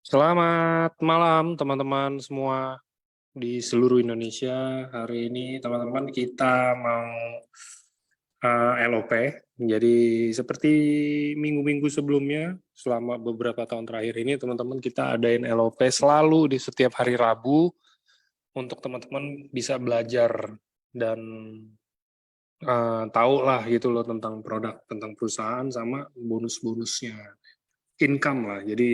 Selamat malam teman-teman semua di seluruh Indonesia. Hari ini teman-teman kita mau LOP. Jadi seperti minggu-minggu sebelumnya, selama beberapa tahun terakhir ini teman-teman kita adain LOP selalu di setiap hari Rabu untuk teman-teman bisa belajar dan tahu lah gitu loh tentang produk, tentang perusahaan sama bonus-bonusnya, income lah. Jadi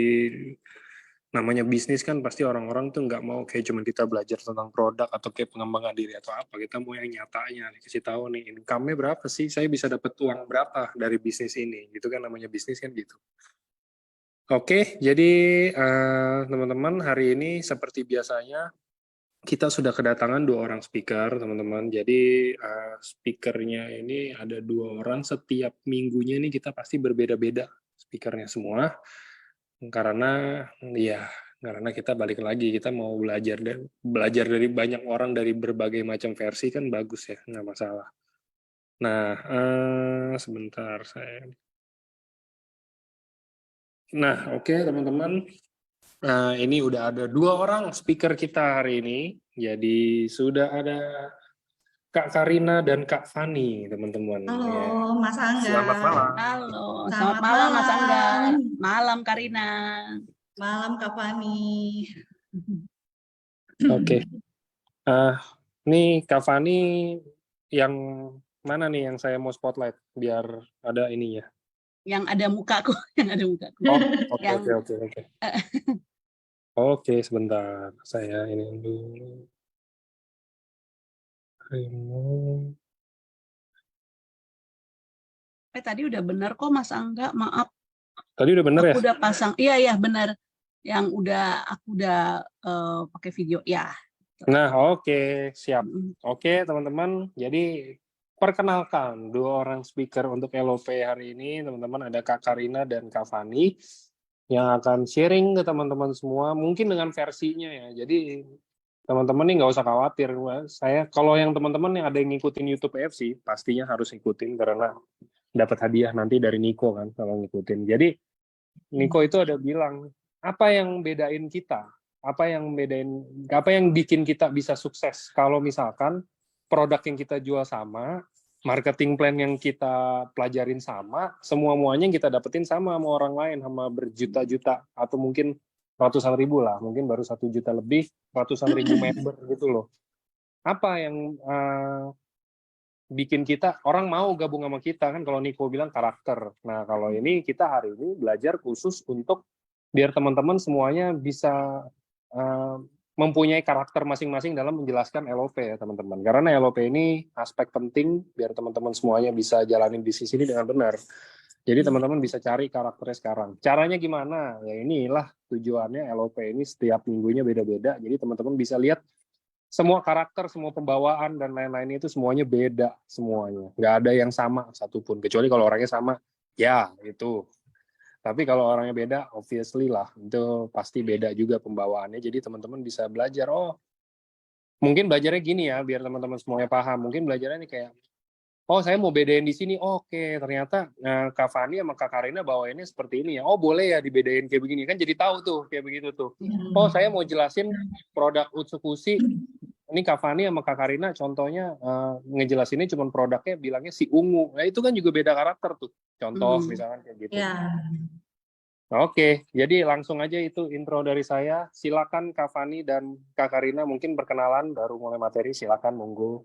namanya bisnis kan pasti orang-orang tuh nggak mau kayak cuma kita belajar tentang produk atau kayak pengembangan diri atau apa. Kita mau yang nyatanya, kasih tahu nih income-nya berapa sih, saya bisa dapat uang berapa dari bisnis ini. Gitu kan namanya bisnis kan gitu. Oke, jadi teman-teman hari ini seperti biasanya kita sudah kedatangan 2 orang speaker, teman-teman. Jadi speakernya ini ada 2 orang, setiap minggunya ini kita pasti berbeda-beda speakernya semua. Karena kita balik lagi, kita mau belajar dari banyak orang dari berbagai macam versi kan bagus ya, nggak masalah. Nah, sebentar saya. Nah, oke teman-teman. Ini udah ada 2 orang speaker kita hari ini. Jadi sudah ada Kak Karina dan Kak Fani, teman-teman. Halo, Ya. Mas Angga. Selamat malam. Halo, Selamat selamat malam Mas Angga. malam. Malam Karina. Malam Kak Fani. Oke. Nih Kak Fani yang mana nih yang saya mau spotlight biar ada ininya? Yang ada mukaku, yang ada mukaku. Oh, oke Yang- oke. Oke, sebentar. Saya ini dulu. Remove. Tadi udah benar kok Mas Angga, maaf. Tadi udah bener ya? Aku udah pasang. Iya benar. Yang aku udah pakai video ya. Nah, oke, siap. Oke, teman-teman. Jadi perkenalkan 2 orang speaker untuk LOP hari ini, teman-teman. Ada Kak Karina dan Kak Fani yang akan sharing ke teman-teman semua, mungkin dengan versinya ya. Jadi teman-teman nih nggak usah khawatir. Kalau yang teman-teman yang ada yang ngikutin YouTube FC, pastinya harus ikutin karena dapat hadiah nanti dari Niko kan kalau ngikutin. Jadi Niko itu ada bilang, apa yang bedain kita? Apa yang bikin kita bisa sukses? Kalau misalkan produk yang kita jual sama, marketing plan yang kita pelajarin sama, semua-muanya yang kita dapetin sama orang lain, sama berjuta-juta atau mungkin ratusan ribu lah, mungkin baru 1 juta lebih, ratusan ribu member gitu loh. Apa yang bikin kita orang mau gabung sama kita kan? Kalau Niko bilang karakter. Nah, kalau ini kita hari ini belajar khusus untuk biar teman-teman semuanya bisa mempunyai karakter masing-masing dalam menjelaskan LOP ya teman-teman. Karena LOP ini aspek penting biar teman-teman semuanya bisa jalanin bisnis ini dengan benar. Jadi teman-teman bisa cari karakternya sekarang. Caranya gimana? Ya inilah tujuannya LOP ini setiap minggunya beda-beda. Jadi teman-teman bisa lihat semua karakter, semua pembawaan dan lain-lain itu semuanya beda semuanya. Nggak ada yang sama satupun. Kecuali kalau orangnya sama, ya itu. Tapi kalau orangnya beda, obviously lah, itu pasti beda juga pembawaannya. Jadi teman-teman bisa belajar, mungkin belajarnya gini ya, biar teman-teman semuanya paham. Mungkin belajarnya nih kayak, saya mau bedain di sini, oke, ternyata Kak Fani sama Kak Karina bawainnya seperti ini ya. Boleh ya dibedain kayak begini. Kan jadi tahu tuh, kayak begitu tuh. Saya mau jelasin produk Utsukushi, ini Kak Fani sama Kak Karina contohnya ngejelasinnya cuma produknya bilangnya si ungu. Nah itu kan juga beda karakter tuh. Contoh misalkan kayak gitu. Ya. Oke, jadi langsung aja itu intro dari saya. Silakan Kak Fani dan Kak Karina mungkin perkenalan baru mulai materi. Silakan monggo.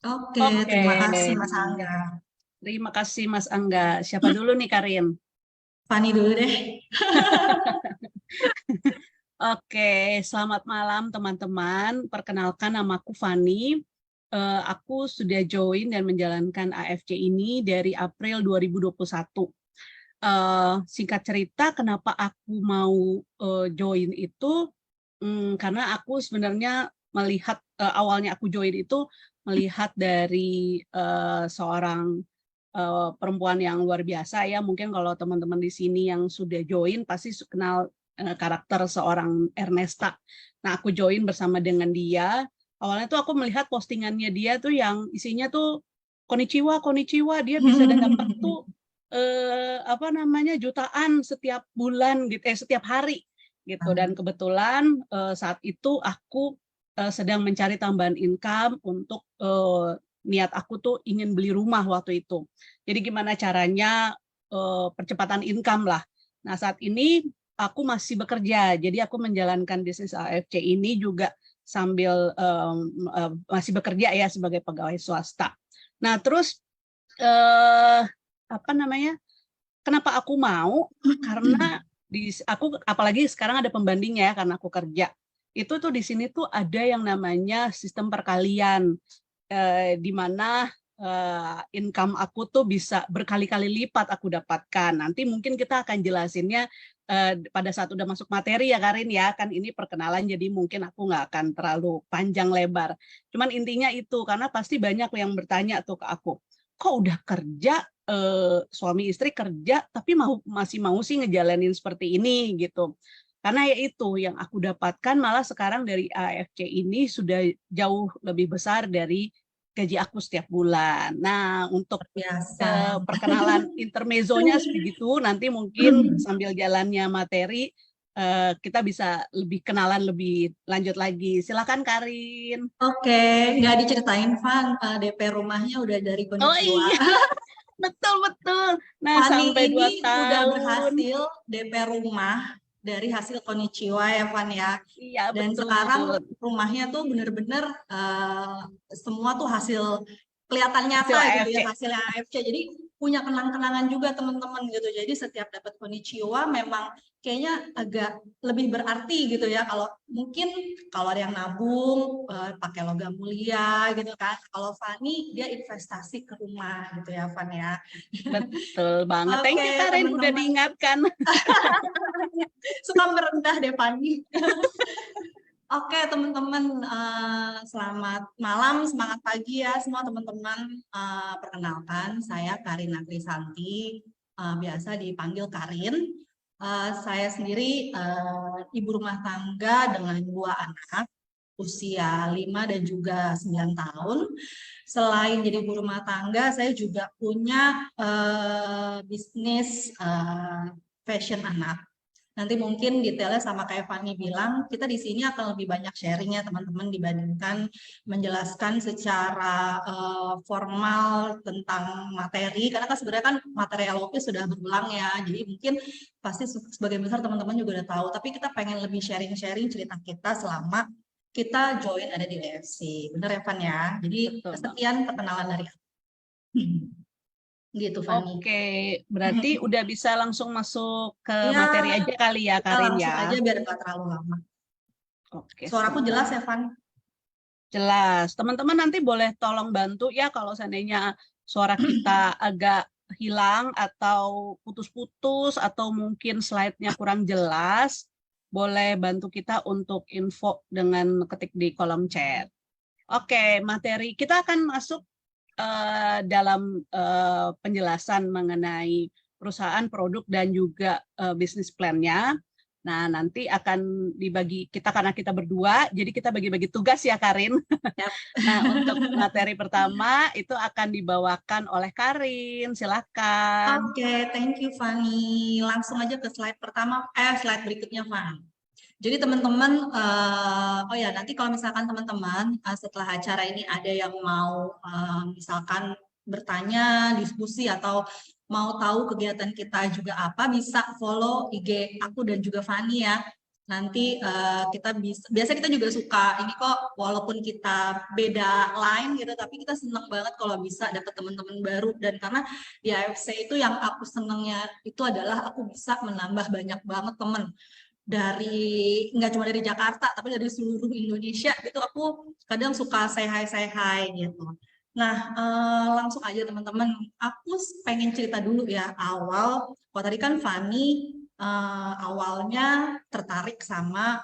Oke, terima kasih Mas Angga. Terima kasih Mas Angga. Siapa dulu nih Karin? Fani dulu deh. Oke, selamat malam teman-teman. Perkenalkan namaku Fani. Aku sudah join dan menjalankan AFC ini dari April 2021. Singkat cerita, kenapa aku mau join itu? Karena aku sebenarnya melihat awalnya aku join itu melihat dari seorang perempuan yang luar biasa ya. Mungkin kalau teman-teman di sini yang sudah join pasti kenal karakter seorang Ernesta. Nah, aku join bersama dengan dia. Awalnya tuh aku melihat postingannya dia tuh yang isinya tuh konnichiwa, dia bisa dapat tuh jutaan setiap bulan gitu, setiap hari gitu. Dan kebetulan saat itu aku sedang mencari tambahan income untuk niat aku tuh ingin beli rumah waktu itu. Jadi gimana caranya percepatan income lah. Nah, saat ini aku masih bekerja, jadi aku menjalankan bisnis AFC ini juga sambil masih bekerja ya sebagai pegawai swasta. Nah, terus apa namanya? Kenapa aku mau? Karena aku apalagi sekarang ada pembandingnya ya karena aku kerja. Itu tuh di sini tuh ada yang namanya sistem perkalian, di mana income aku tuh bisa berkali-kali lipat aku dapatkan. Nanti mungkin kita akan jelasinnya pada saat udah masuk materi ya Karin ya, kan ini perkenalan jadi mungkin aku nggak akan terlalu panjang lebar. Cuman intinya itu, karena pasti banyak yang bertanya tuh ke aku, kok udah kerja, suami istri kerja, tapi masih mau sih ngejalanin seperti ini gitu. Karena ya itu yang aku dapatkan malah sekarang dari AFC ini sudah jauh lebih besar dari gaji aku setiap bulan. Nah, untuk Biasa. perkenalan intermezzonya sebegitu, nanti mungkin sambil jalannya materi kita bisa lebih kenalan lebih lanjut lagi. Silakan Karin. Oke, nggak diceritain Van, DP rumahnya udah dari Oh Konnichiwa. iya, betul. Nah, Fani sampai 2 ini udah tahun. berhasil DP rumah dari hasil Konnichiwa ya Van ya. Iya, Dan betul. sekarang rumahnya tuh bener-bener semua tuh hasil kelihatan nyata Hasil gitu ya, AFC. hasilnya AFC. Jadi punya kenang-kenangan juga teman-teman gitu. Jadi setiap dapat Konnichiwa memang kayaknya agak lebih berarti gitu ya. Kalau mungkin kalau ada yang nabung pakai logam mulia gitu kan. Kalau Fani dia investasi ke rumah gitu ya Van ya. Betul banget. Thank Oke you Karin udah teman-teman. diingatkan. Suka merendah deh Fani. Oke teman-teman, selamat malam, semangat pagi ya semua teman-teman. Perkenalkan, saya Karin Krisanti, biasa dipanggil Karin. Saya sendiri ibu rumah tangga dengan 2 anak, usia 5 dan juga 9 tahun. Selain jadi ibu rumah tangga, saya juga punya bisnis fashion anak. Nanti mungkin detailnya sama kayak Fani bilang, kita di sini akan lebih banyak sharing ya teman-teman dibandingkan menjelaskan secara formal tentang materi, karena kan sebenarnya kan materi LOP sudah berulang ya, jadi mungkin pasti sebagian besar teman-teman juga udah tahu, tapi kita pengen lebih sharing-sharing cerita kita selama kita join ada di AFC, bener ya Van ya? Jadi Betul, sekian perkenalan dari aku. Gitu Fani. Oke, berarti udah bisa langsung masuk ke Ya, materi aja kali ya kita Karin langsung ya. aja biar nggak terlalu lama. Oke, Suaraku jelas ya Van? jelas. Teman-teman nanti boleh tolong bantu ya kalau seandainya suara kita agak hilang atau putus-putus atau mungkin slide-nya kurang jelas, boleh bantu kita untuk info dengan ketik di kolom chat. Oke, materi kita akan masuk dalam penjelasan mengenai perusahaan, produk, dan juga bisnis plan-nya. Nah, nanti akan dibagi kita karena kita berdua, jadi kita bagi-bagi tugas ya, Karin. Yep. Nah, untuk materi pertama itu akan dibawakan oleh Karin. Silakan. Oke, thank you Fani. Langsung aja ke slide pertama, slide berikutnya Fani. Jadi teman-teman, oh ya nanti kalau misalkan teman-teman setelah acara ini ada yang mau misalkan bertanya, diskusi atau mau tahu kegiatan kita juga apa, bisa follow IG aku dan juga Fani ya. Nanti kita biasa kita juga suka ini kok, walaupun kita beda line gitu, tapi kita seneng banget kalau bisa dapat teman-teman baru. Dan karena di AFC itu yang aku senengnya itu adalah aku bisa menambah banyak banget teman. Dari nggak cuma dari Jakarta tapi dari seluruh Indonesia gitu, aku kadang suka say hi gitu. Nah langsung aja teman-teman, aku pengen cerita dulu ya awal. Kalau tadi kan Fani awalnya tertarik sama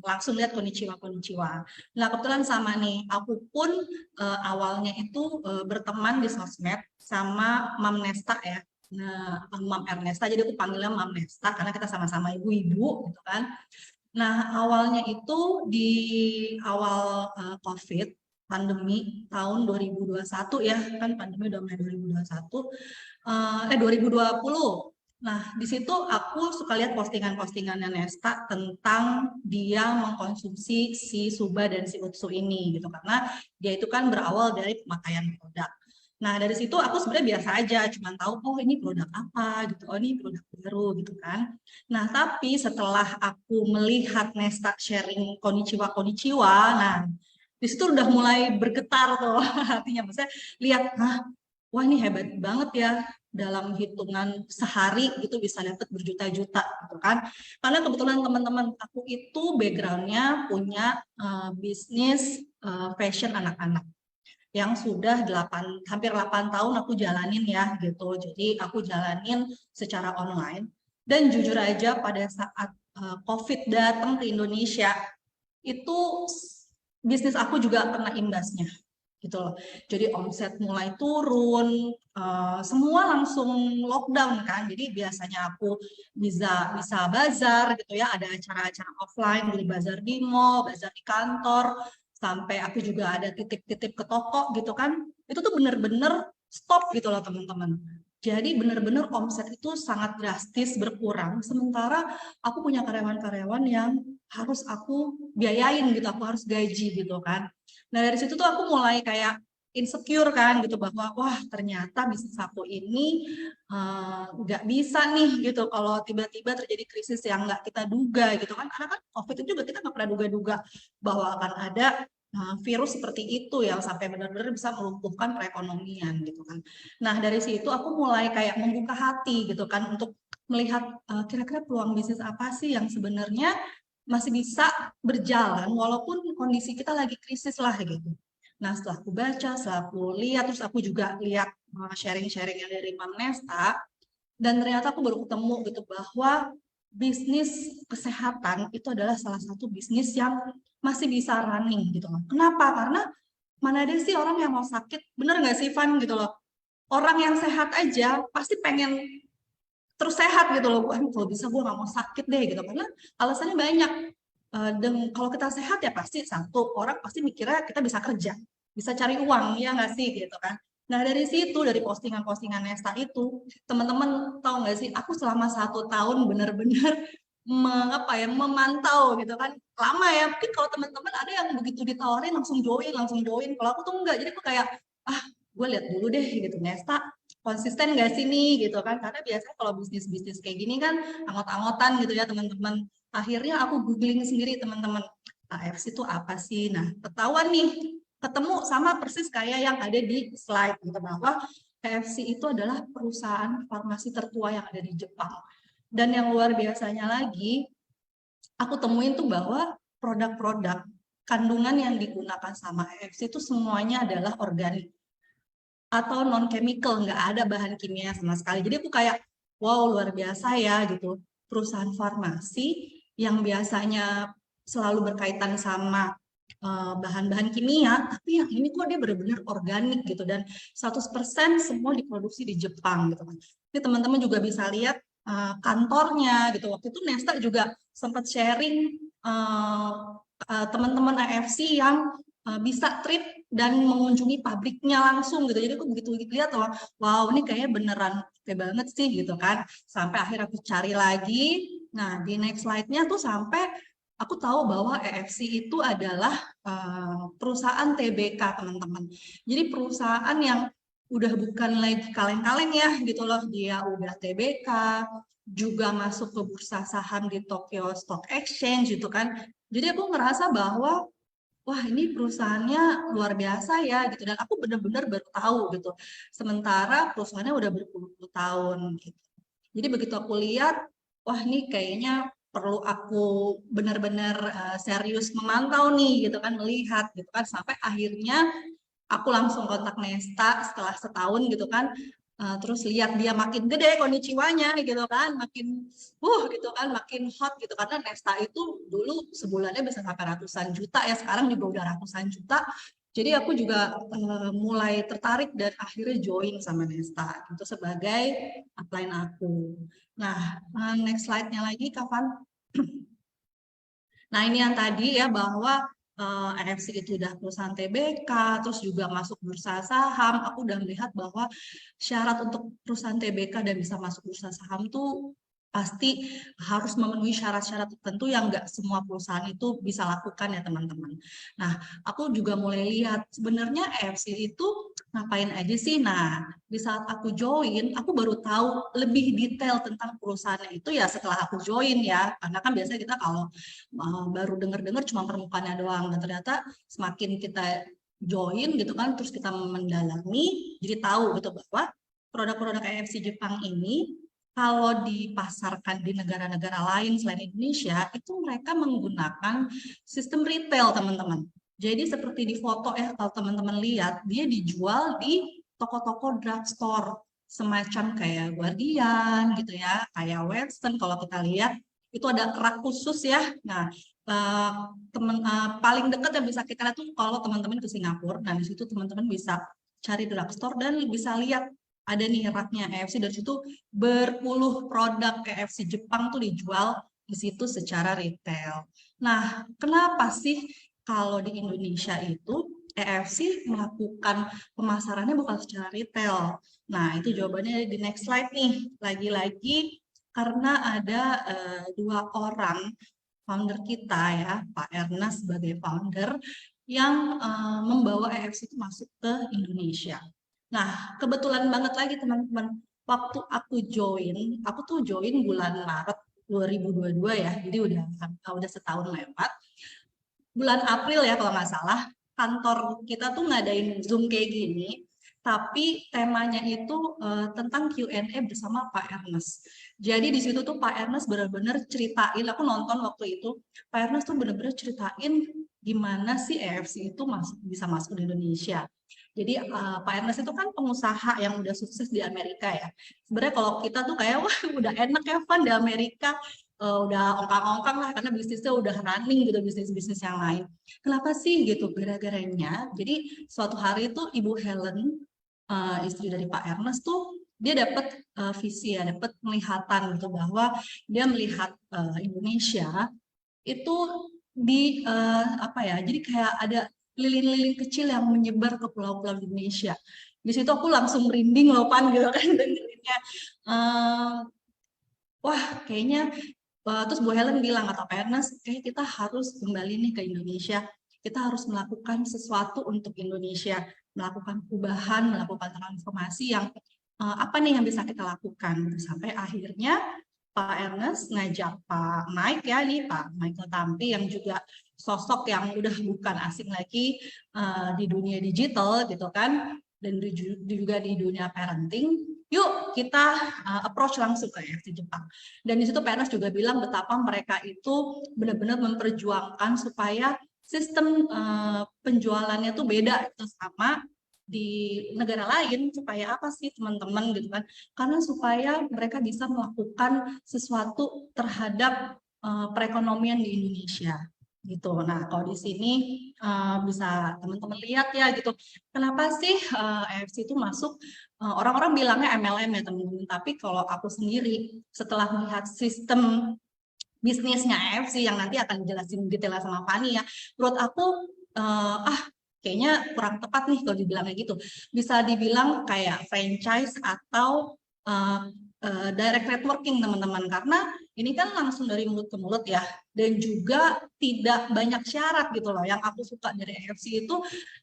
langsung lihat Konnichiwa. Nah kebetulan sama nih, aku pun awalnya itu berteman di sosmed sama Mam Nesta ya. Nah, Mam Ernesta, jadi aku panggilnya Mam Nesta karena kita sama-sama ibu-ibu gitu kan. Nah, awalnya itu di awal COVID, pandemi tahun 2021 ya, kan pandemi udah mulai 2021, 2020. Nah, di situ aku suka lihat postingan-postingannya Nesta tentang dia mengkonsumsi si Suba dan si Utsu ini gitu, karena dia itu kan berawal dari pemakaian produk. Nah, dari situ aku sebenarnya biasa aja, cuma tahu oh ini produk apa gitu, oh ini produk baru gitu kan. Nah, tapi setelah aku melihat Nesta sharing konnichiwa konnichiwa, nah di situ udah mulai bergetar tuh hatinya, maksudnya lihat, wah ini hebat banget ya, dalam hitungan sehari itu bisa dapat berjuta-juta gitu kan. Karena kebetulan teman-teman aku itu backgroundnya punya bisnis fashion anak-anak yang sudah hampir 8 tahun aku jalanin ya gitu. Jadi aku jalanin secara online. Dan jujur aja pada saat COVID datang ke Indonesia, itu bisnis aku juga kena imbasnya gitu loh. Jadi omset mulai turun, semua langsung lockdown kan. Jadi biasanya aku bisa bazar gitu ya, ada acara-acara offline, beli bazar di mall, bazar di kantor, sampai aku juga ada titip-titip ke toko gitu kan. Itu tuh bener-bener stop gitu loh teman-teman. Jadi bener-bener omset itu sangat drastis berkurang, sementara aku punya karyawan-karyawan yang harus aku biayain gitu, aku harus gaji gitu kan. Nah dari situ tuh aku mulai kayak insecure kan gitu, bahwa wah ternyata bisnis aku ini nggak bisa nih gitu kalau tiba-tiba terjadi krisis yang nggak kita duga gitu kan, karena kan COVID itu juga kita nggak pernah duga-duga bahwa akan ada virus seperti itu yang sampai benar-benar bisa melumpuhkan perekonomian gitu kan. Nah dari situ aku mulai kayak membuka hati gitu kan untuk melihat kira-kira peluang bisnis apa sih yang sebenarnya masih bisa berjalan walaupun kondisi kita lagi krisis lah gitu. Nah setelah aku baca, setelah aku lihat, terus aku juga lihat sharing-sharing yang dari Mam Nesta, dan ternyata aku baru ketemu gitu bahwa bisnis kesehatan itu adalah salah satu bisnis yang masih bisa running gitu loh. Kenapa? Karena mana ada sih orang yang mau sakit, bener nggak sih Van gitu loh. Orang yang sehat aja pasti pengen terus sehat gitu loh. Kalau bisa gue nggak mau sakit deh gitu, karena alasannya banyak. Dan kalau kita sehat ya pasti satu orang pasti mikirnya kita bisa kerja, bisa cari uang ya nggak sih gitu kan. Nah dari situ, dari postingan-postingan Nesta itu, teman-teman tahu nggak sih, aku selama 1 tahun benar-benar memantau gitu kan. Lama ya, mungkin kalau teman-teman ada yang begitu ditawarin langsung join. Kalau aku tuh enggak, jadi aku kayak gue lihat dulu deh gitu Nesta konsisten nggak sih nih gitu kan, karena biasanya kalau bisnis-bisnis kayak gini kan anggot-anggotan gitu ya teman-teman. Akhirnya aku googling sendiri teman-teman, AFC itu apa sih. Nah ketahuan nih, ketemu sama persis kayak yang ada di slide gitu, bahwa AFC itu adalah perusahaan farmasi tertua yang ada di Jepang. Dan yang luar biasanya lagi, aku temuin tuh bahwa produk-produk kandungan yang digunakan sama AFC itu semuanya adalah organik atau non chemical, nggak ada bahan kimia sama sekali. Jadi aku kayak wow luar biasa ya gitu, perusahaan farmasi yang biasanya selalu berkaitan sama bahan-bahan kimia, tapi yang ini kok dia benar-benar organik gitu, dan 100% semua diproduksi di Jepang gitu kan. Ini teman-teman juga bisa lihat kantornya gitu. Waktu itu Nesta juga sempat sharing teman-teman AFC yang bisa trip dan mengunjungi pabriknya langsung gitu. Jadi aku begitu lihat, wow ini kayaknya beneran oke banget sih gitu kan. Sampai akhirnya aku cari lagi. Nah di next slide-nya tuh sampai aku tahu bahwa EFC itu adalah perusahaan TBK teman-teman. Jadi perusahaan yang udah bukan lagi kaleng-kaleng ya gitu loh. Dia udah TBK, juga masuk ke bursa saham di Tokyo Stock Exchange gitu kan. Jadi aku ngerasa bahwa wah ini perusahaannya luar biasa ya gitu, dan aku benar-benar baru tahu gitu. Sementara perusahaannya udah berpuluh-puluh tahun gitu. Jadi begitu aku lihat, wah ini kayaknya perlu aku benar-benar serius memantau nih gitu kan, melihat gitu kan, sampai akhirnya aku langsung kontak Nesta setelah setahun gitu kan. Terus lihat dia makin gede konnichiwanya gitu kan, makin gitu kan, makin hot gitu, karena Nesta itu dulu sebulannya bisa sampai ratusan juta ya, sekarang juga udah ratusan juta. Jadi aku juga mulai tertarik dan akhirnya join sama Nesta itu sebagai upline aku. Nah next slide-nya lagi Kapan. Nah ini yang tadi ya, bahwa AFC itu udah perusahaan TBK, terus juga masuk bursa saham, aku udah melihat bahwa syarat untuk perusahaan TBK dan bisa masuk bursa saham tuh pasti harus memenuhi syarat-syarat tertentu yang nggak semua perusahaan itu bisa lakukan ya teman-teman. Nah, aku juga mulai lihat sebenarnya AFC itu ngapain aja sih. Nah, di saat aku join, aku baru tahu lebih detail tentang perusahaannya itu ya setelah aku join ya. Karena kan biasanya kita kalau baru dengar-dengar cuma permukaannya doang. Dan ternyata semakin kita join gitu kan, terus kita mendalami, jadi tahu gitu bahwa produk-produk AFC Jepang ini kalau dipasarkan di negara-negara lain selain Indonesia, itu mereka menggunakan sistem retail, teman-teman. Jadi seperti di foto ya, kalau teman-teman lihat, dia dijual di toko-toko drugstore, semacam kayak Guardian gitu ya, kayak Weston kalau kita lihat, itu ada rak khusus ya. Nah, paling dekat yang bisa kita lihat tuh kalau teman-teman ke Singapura, dan di situ teman-teman bisa cari drugstore dan bisa lihat ada nih raknya AFC, dari situ berpuluh produk AFC Jepang tuh dijual di situ secara retail. Nah, kenapa sih kalau di Indonesia itu AFC melakukan pemasarannya bukan secara retail? Nah, itu jawabannya di next slide nih. Lagi-lagi karena ada dua orang founder kita ya, Pak Ernest sebagai founder yang membawa AFC itu masuk ke Indonesia. Nah, kebetulan banget lagi teman-teman, waktu aku tuh join bulan Maret 2022 ya, jadi udah setahun lewat. Bulan April ya kalau nggak salah, kantor kita tuh ngadain Zoom kayak gini, tapi temanya itu tentang Q&A bersama Pak Ernest. Jadi di situ tuh Pak Ernest benar-benar ceritain, aku nonton waktu itu, Pak Ernest tuh benar-benar ceritain gimana sih AFC itu bisa masuk di Indonesia. Jadi Pak Ernest itu kan pengusaha yang udah sukses di Amerika ya. Sebenarnya kalau kita tuh kayak wah udah enak ya Van di Amerika, udah ongkang-ongkang lah karena bisnisnya udah running gitu, bisnis-bisnis yang lain. Kenapa sih gitu? Gara-garanya. Jadi suatu hari itu Ibu Helen, istri dari Pak Ernest tuh dia dapat visi ya, dapat penglihatan gitu bahwa dia melihat Indonesia itu di apa ya? Jadi kayak ada lilin-lilin kecil yang menyebar ke pulau-pulau Indonesia. Di situ aku langsung merinding loh Pan gitu kan dengerinnya. Wah kayaknya terus Bu Helen bilang atau Pak Ernest, kayak kita harus kembali nih ke Indonesia. Kita harus melakukan sesuatu untuk Indonesia, melakukan perubahan, melakukan transformasi yang apa nih yang bisa kita lakukan. Sampai akhirnya Pak Ernest ngajak Pak Mike ya nih, Pak Michael Tampi yang juga sosok yang udah bukan asing lagi di dunia digital gitu kan, dan juga di dunia parenting. Yuk kita approach langsung ke AFC Jepang. Dan di situ Pak Ernest juga bilang betapa mereka itu benar-benar memperjuangkan supaya sistem penjualannya tuh beda itu sama di negara lain. Supaya apa sih teman-teman gitu kan? Karena supaya mereka bisa melakukan sesuatu terhadap perekonomian di Indonesia gitu. Nah, kalau di sini bisa teman-teman lihat ya gitu. Kenapa sih AFC itu masuk? Orang-orang bilangnya MLM ya teman-teman. Tapi kalau aku sendiri setelah melihat sistem bisnisnya AFC yang nanti akan dijelasin detailnya sama Fani ya, menurut aku kayaknya kurang tepat nih kalau dibilangnya gitu. Bisa dibilang kayak franchise atau direct networking teman-teman, karena ini kan langsung dari mulut ke mulut ya, dan juga tidak banyak syarat gitu loh. Yang aku suka dari AFC itu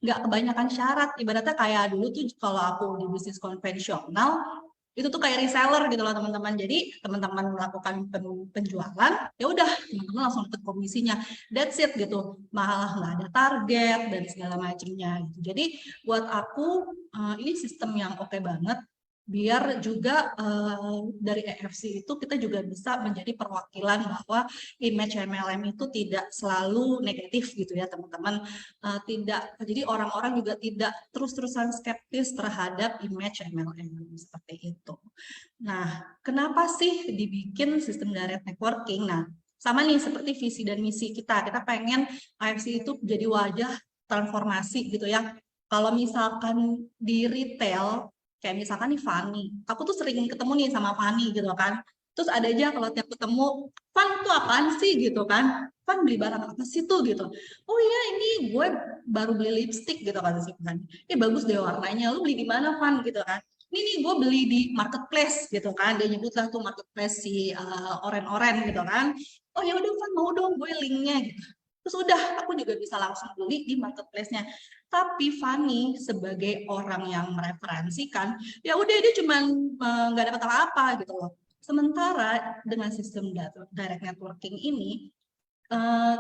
nggak kebanyakan syarat, ibaratnya kayak dulu tuh kalau aku di bisnis konvensional itu tuh kayak reseller gitu loh teman-teman. Jadi teman-teman melakukan penjualan, ya udah teman-teman langsung dapat komisinya, that's it gitu, malah nggak ada target dan segala macamnya gitu. Jadi buat aku ini sistem yang oke banget, biar juga dari AFC itu kita juga bisa menjadi perwakilan bahwa image MLM itu tidak selalu negatif gitu ya teman-teman. Tidak, jadi orang-orang juga tidak terus-terusan skeptis terhadap image MLM seperti itu. Nah, kenapa sih dibikin sistem direct networking? Nah, sama nih seperti visi dan misi kita. Kita pengen AFC itu jadi wajah transformasi gitu ya. Kalau misalkan di retail, kayak misalkan nih Fani, aku tuh sering ketemu nih sama Fani gitu kan. Terus ada aja kalau tiap ketemu, Van tuh apaan sih gitu kan? Van beli barang apa sih tuh gitu? Oh iya ini gue baru beli lipstick gitu kata si Van. Bagus deh warnanya, lu beli di mana Van gitu kan? Ini nih gue beli di marketplace gitu kan. Dia nyebutlah tuh marketplace si oren-oren gitu kan. Oh ya udah Van mau dong gue linknya gitu. Terus udah aku juga bisa langsung beli di marketplace-nya. Tapi Fanny sebagai orang yang mereferensikan, ya udah dia cuman nggak dapat apa-apa gitu loh. Sementara dengan sistem direct networking ini,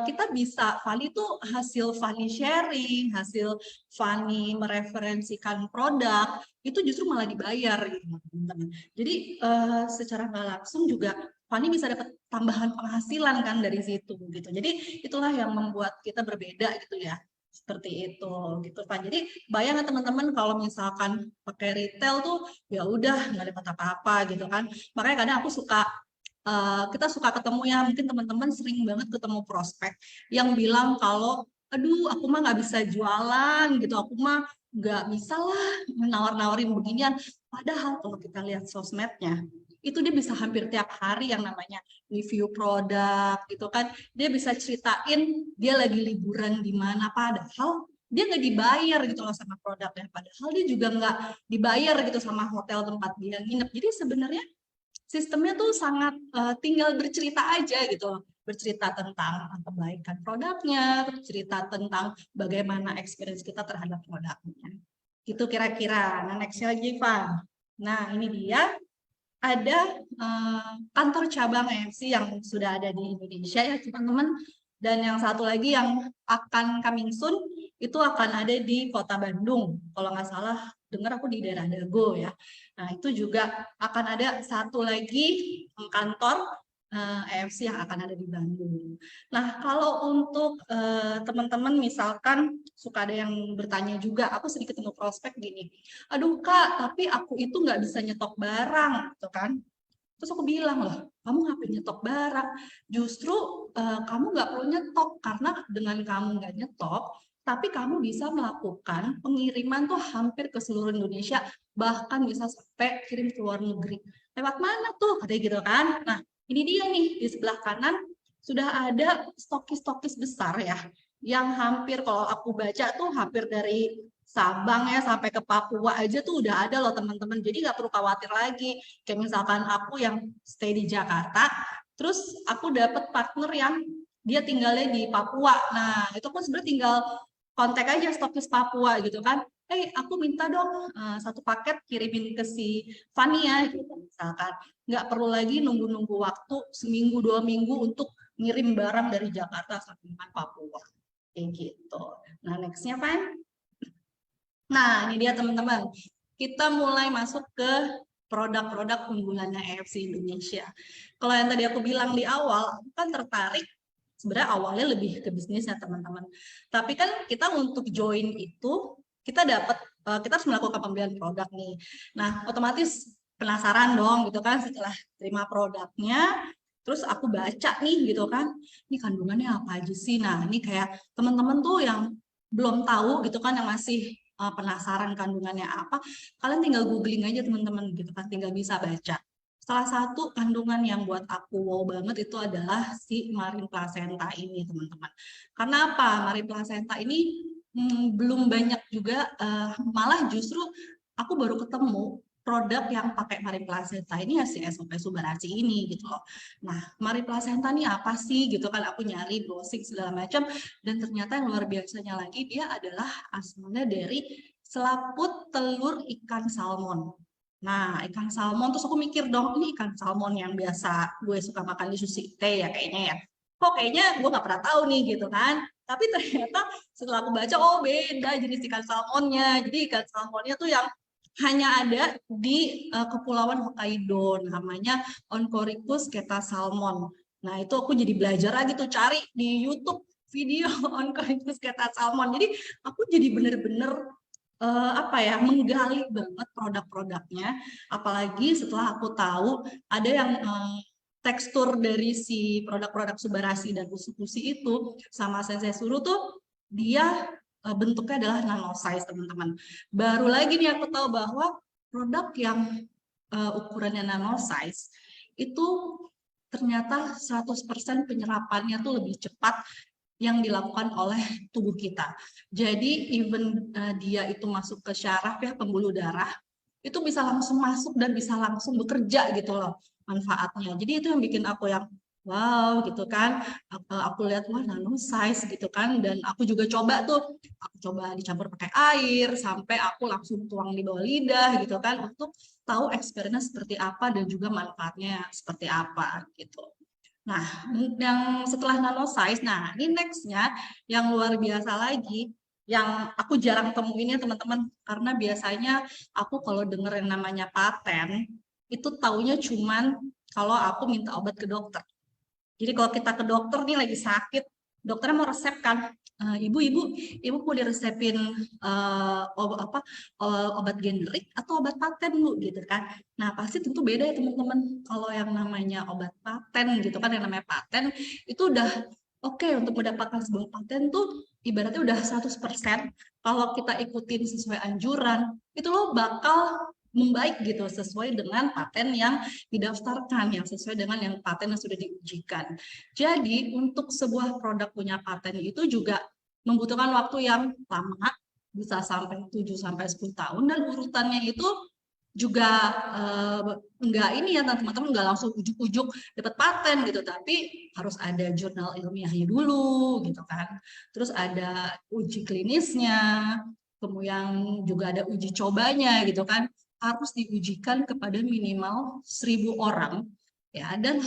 kita bisa, Fanny tuh hasil Fanny sharing, hasil Fanny mereferensikan produk, itu justru malah dibayar gitu teman-teman. Jadi secara nggak langsung juga Fanny bisa dapat tambahan penghasilan kan dari situ gitu. Jadi itulah yang membuat kita berbeda gitu ya. Seperti itu gitu Pak. Jadi bayangkan teman-teman kalau misalkan pakai retail tuh ya udah nggak dapat apa-apa gitu kan. Makanya kadang aku suka kita suka ketemu ya, mungkin teman-teman sering banget ketemu prospek yang bilang kalau aduh aku mah nggak bisa jualan gitu, aku mah nggak bisa lah nawar-nawarin beginian. Padahal kalau kita lihat sosmednya itu dia bisa hampir tiap hari yang namanya review produk gitu kan, dia bisa ceritain dia lagi liburan di mana, padahal dia nggak dibayar gitu loh sama produknya, padahal dia juga nggak dibayar gitu sama hotel tempat dia nginep. Jadi sebenarnya sistemnya tuh sangat tinggal bercerita aja gitu, bercerita tentang kebaikan produknya, bercerita tentang bagaimana experience kita terhadap produknya. Itu kira-kira. Nah, nextnya lagi, Van. Nah, ini dia ada kantor cabang AFC yang sudah ada di Indonesia ya, teman-teman. Dan yang satu lagi yang akan coming soon itu akan ada di Kota Bandung. Kalau nggak salah, dengar aku di daerah Dago ya. Nah, itu juga akan ada satu lagi kantor AFC yang akan ada di Bandung. Nah, kalau untuk teman-teman misalkan suka ada yang bertanya juga, aku sering ketemu prospek gini, aduh Kak, tapi aku itu nggak bisa nyetok barang, gitu kan. Terus aku bilang, loh, kamu ngapain nyetok barang? Justru kamu nggak perlu nyetok, karena dengan kamu nggak nyetok, tapi kamu bisa melakukan pengiriman tuh hampir ke seluruh Indonesia, bahkan bisa sampai kirim ke luar negeri. Lewat mana tuh? Katanya gitu kan. Nah, ini dia nih, di sebelah kanan sudah ada stokis-stokis besar ya, yang hampir kalau aku baca tuh hampir dari Sabang ya sampai ke Papua aja tuh udah ada loh teman-teman. Jadi nggak perlu khawatir lagi. Kayak misalkan aku yang stay di Jakarta, terus aku dapat partner yang dia tinggalnya di Papua. Nah, itu aku sebenarnya tinggal kontak aja stokis Papua gitu kan. Aku minta dong satu paket kirimin ke si Fanny ya gitu misalkan. Nggak perlu lagi nunggu-nunggu waktu seminggu 2 minggu untuk ngirim barang dari Jakarta sampai Papua. Kayak gitu. Nah, nextnya Fan. Nah, ini dia teman-teman. Kita mulai masuk ke produk-produk unggulannya AFC Indonesia. Kalau yang tadi aku bilang di awal, aku kan tertarik sebenarnya awalnya lebih ke bisnis ya teman-teman. Tapi kan kita untuk join itu, kita harus melakukan pembelian produk nih. Nah, otomatis penasaran dong gitu kan setelah terima produknya, terus aku baca nih gitu kan, ini kandungannya apa aja sih? Nah, ini kayak teman-teman tuh yang belum tahu gitu kan, yang masih penasaran kandungannya apa, kalian tinggal googling aja teman-teman gitu kan, tinggal bisa baca. Salah satu kandungan yang buat aku wow banget itu adalah si marine placenta ini teman-teman. Karena apa? Marine placenta ini belum banyak juga, malah justru aku baru ketemu produk yang pakai marine placenta ini ya si SOP Subarashi ini gitu loh. Nah, marine placenta ini apa sih gitu kan, aku nyari browsing segala macam, dan ternyata yang luar biasanya lagi dia adalah asalnya dari selaput telur ikan salmon. Nah, ikan salmon, terus aku mikir dong, ini ikan salmon yang biasa gue suka makan di sushi teh ya kayaknya ya. Kok kayaknya gue nggak pernah tahu nih gitu kan. Tapi ternyata setelah aku baca, oh beda jenis ikan salmonnya. Jadi ikan salmonnya tuh yang hanya ada di Kepulauan Hokkaido, namanya Oncorhynchus keta salmon. Nah, itu aku jadi belajar lagi tuh, cari di YouTube video Oncorhynchus keta salmon. Jadi aku jadi bener-bener menggali banget produk-produknya, apalagi setelah aku tahu ada yang tekstur dari si produk-produk Subarashi dan Usukushi itu sama Sensei Suru tuh dia bentuknya adalah nano size teman-teman. Baru lagi nih aku tahu bahwa produk yang ukurannya nano size itu ternyata 100% penyerapannya tuh lebih cepat yang dilakukan oleh tubuh kita. Jadi even dia itu masuk ke syaraf ya, pembuluh darah, itu bisa langsung masuk dan bisa langsung bekerja gitu loh manfaatnya. Jadi itu yang bikin aku yang wow gitu kan. Aku lihat wah nano size gitu kan, dan aku juga coba tuh, aku coba dicampur pakai air sampai aku langsung tuang di bawah lidah gitu kan untuk tahu experience seperti apa dan juga manfaatnya seperti apa gitu. Nah, yang setelah nano size, nah ini nextnya yang luar biasa lagi, yang aku jarang temuin ya teman-teman, karena biasanya aku kalau denger yang namanya paten, itu taunya cuman kalau aku minta obat ke dokter. Jadi kalau kita ke dokter nih lagi sakit, dokternya mau resep kan, ibu mau diresepin obat generik atau obat paten bu gitu kan. Nah pasti tentu beda ya teman-teman. Kalau yang namanya obat paten gitu kan, yang namanya paten itu udah oke, untuk mendapatkan sebuah paten tuh ibaratnya udah 100%. Kalau kita ikutin sesuai anjuran, itu lo bakal membaik gitu sesuai dengan paten yang didaftarkan, yang sesuai dengan yang paten yang sudah diujikan. Jadi untuk sebuah produk punya paten itu juga membutuhkan waktu yang lama, bisa sampai 7-10 tahun, dan urutannya itu juga enggak ini ya teman-teman, enggak langsung ujuk-ujuk dapat paten gitu, tapi harus ada jurnal ilmiahnya dulu gitu kan. Terus ada uji klinisnya, kemudian juga ada uji cobanya gitu kan, harus diujikan kepada minimal 1.000 orang ya, dan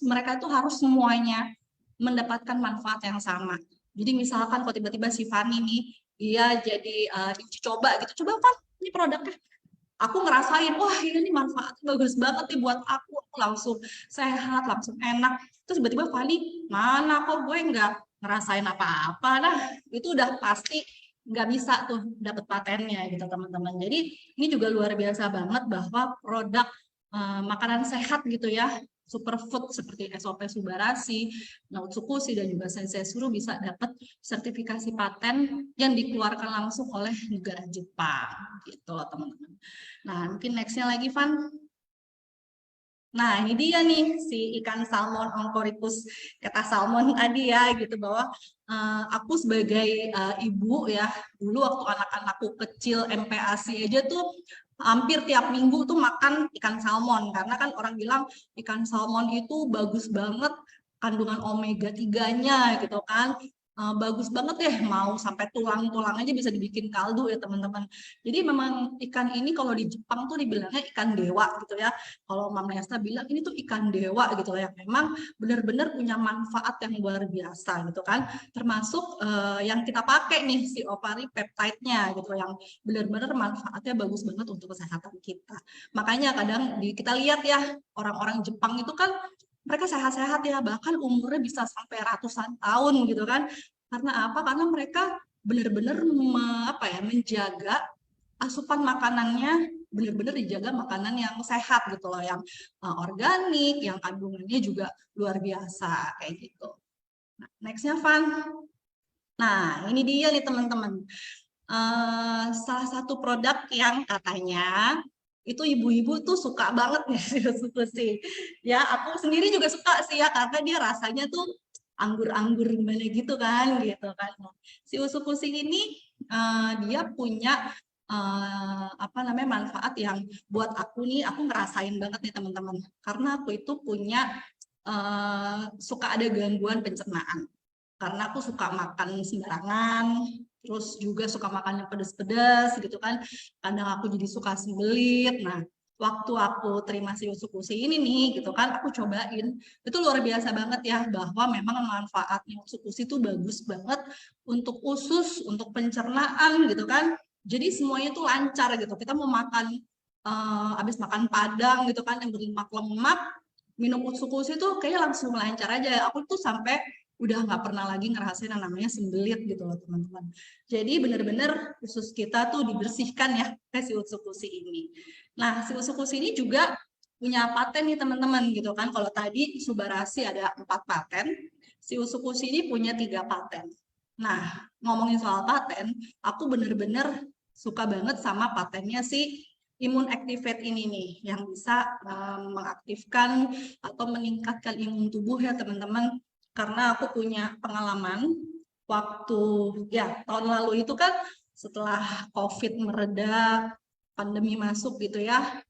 mereka itu harus semuanya mendapatkan manfaat yang sama. Jadi misalkan kalau tiba-tiba si Fani nih dia jadi uji coba gitu, coba kan ini produknya, aku ngerasain wah ini manfaatnya bagus banget nih buat aku langsung sehat, langsung enak. Terus tiba-tiba Fani, mana kok gue nggak ngerasain apa-apa, nah itu udah pasti nggak bisa tuh dapat patennya gitu teman-teman. Jadi ini juga luar biasa banget bahwa produk makanan sehat gitu ya, superfood seperti SOP Subarasi, Nautsukushi, dan juga Sensei Suru bisa dapat sertifikasi paten yang dikeluarkan langsung oleh negara Jepang gitu loh teman-teman. Nah mungkin nextnya lagi Van. Nah ini dia nih si ikan salmon Oncorhynchus ketasalmon tadi ya gitu, bahwa aku sebagai ibu ya, dulu waktu anak-anakku kecil MPASI aja tuh hampir tiap minggu tuh makan ikan salmon, karena kan orang bilang ikan salmon itu bagus banget kandungan omega 3-nya gitu kan. Bagus banget deh, mau sampai tulang-tulang aja bisa dibikin kaldu ya teman-teman. Jadi memang ikan ini kalau di Jepang tuh dibilangnya ikan dewa gitu ya. Kalau Mama Nesta bilang ini tuh ikan dewa gitu ya, memang benar-benar punya manfaat yang luar biasa gitu kan. Termasuk yang kita pakai nih si Opari peptide-nya gitu, yang benar-benar manfaatnya bagus banget untuk kesehatan kita. Makanya kadang kita lihat ya orang-orang Jepang itu kan mereka sehat-sehat ya, bahkan umurnya bisa sampai ratusan tahun gitu kan. Karena apa? Karena mereka benar-benar menjaga asupan makanannya, benar-benar dijaga makanan yang sehat gitu loh, yang organik, yang kandungannya juga luar biasa kayak gitu. Nah, nextnya Van. Nah, ini dia nih teman-teman. Salah satu produk yang katanya itu ibu-ibu tuh suka banget nih sih. Ya, aku sendiri juga suka sih ya, karena dia rasanya tuh anggur-anggur gimana gitu kan. Si usukusi ini dia punya manfaat yang buat aku nih, aku ngerasain banget nih teman-teman. Karena aku itu punya suka ada gangguan pencernaan. Karena aku suka makan sembarangan, terus juga suka makan yang pedas-pedas gitu kan. Kadang aku jadi suka sembelit. Nah, waktu aku terima si usukushi ini nih gitu kan, aku cobain. Itu luar biasa banget ya, bahwa memang manfaatnya usukushi itu bagus banget untuk usus, untuk pencernaan gitu kan. Jadi semuanya tuh lancar gitu. Kita mau makan habis makan padang gitu kan yang berlemak-lemak, minum usukushi tuh kayaknya langsung lancar aja. Aku tuh sampai udah nggak pernah lagi ngerasain yang namanya sembelit gitu loh teman-teman. Jadi benar-benar usus kita tuh dibersihkan ya si usukushi ini. Nah si usukushi ini juga punya paten nih teman-teman gitu kan. Kalau tadi Subarasi ada 4 paten, si usukushi ini punya 3 paten. Nah ngomongin soal paten, aku benar-benar suka banget sama patennya si imun activate ini nih yang bisa mengaktifkan atau meningkatkan imun tubuh ya teman-teman. Karena aku punya pengalaman waktu ya tahun lalu itu kan setelah COVID mereda, pandemi masuk gitu ya,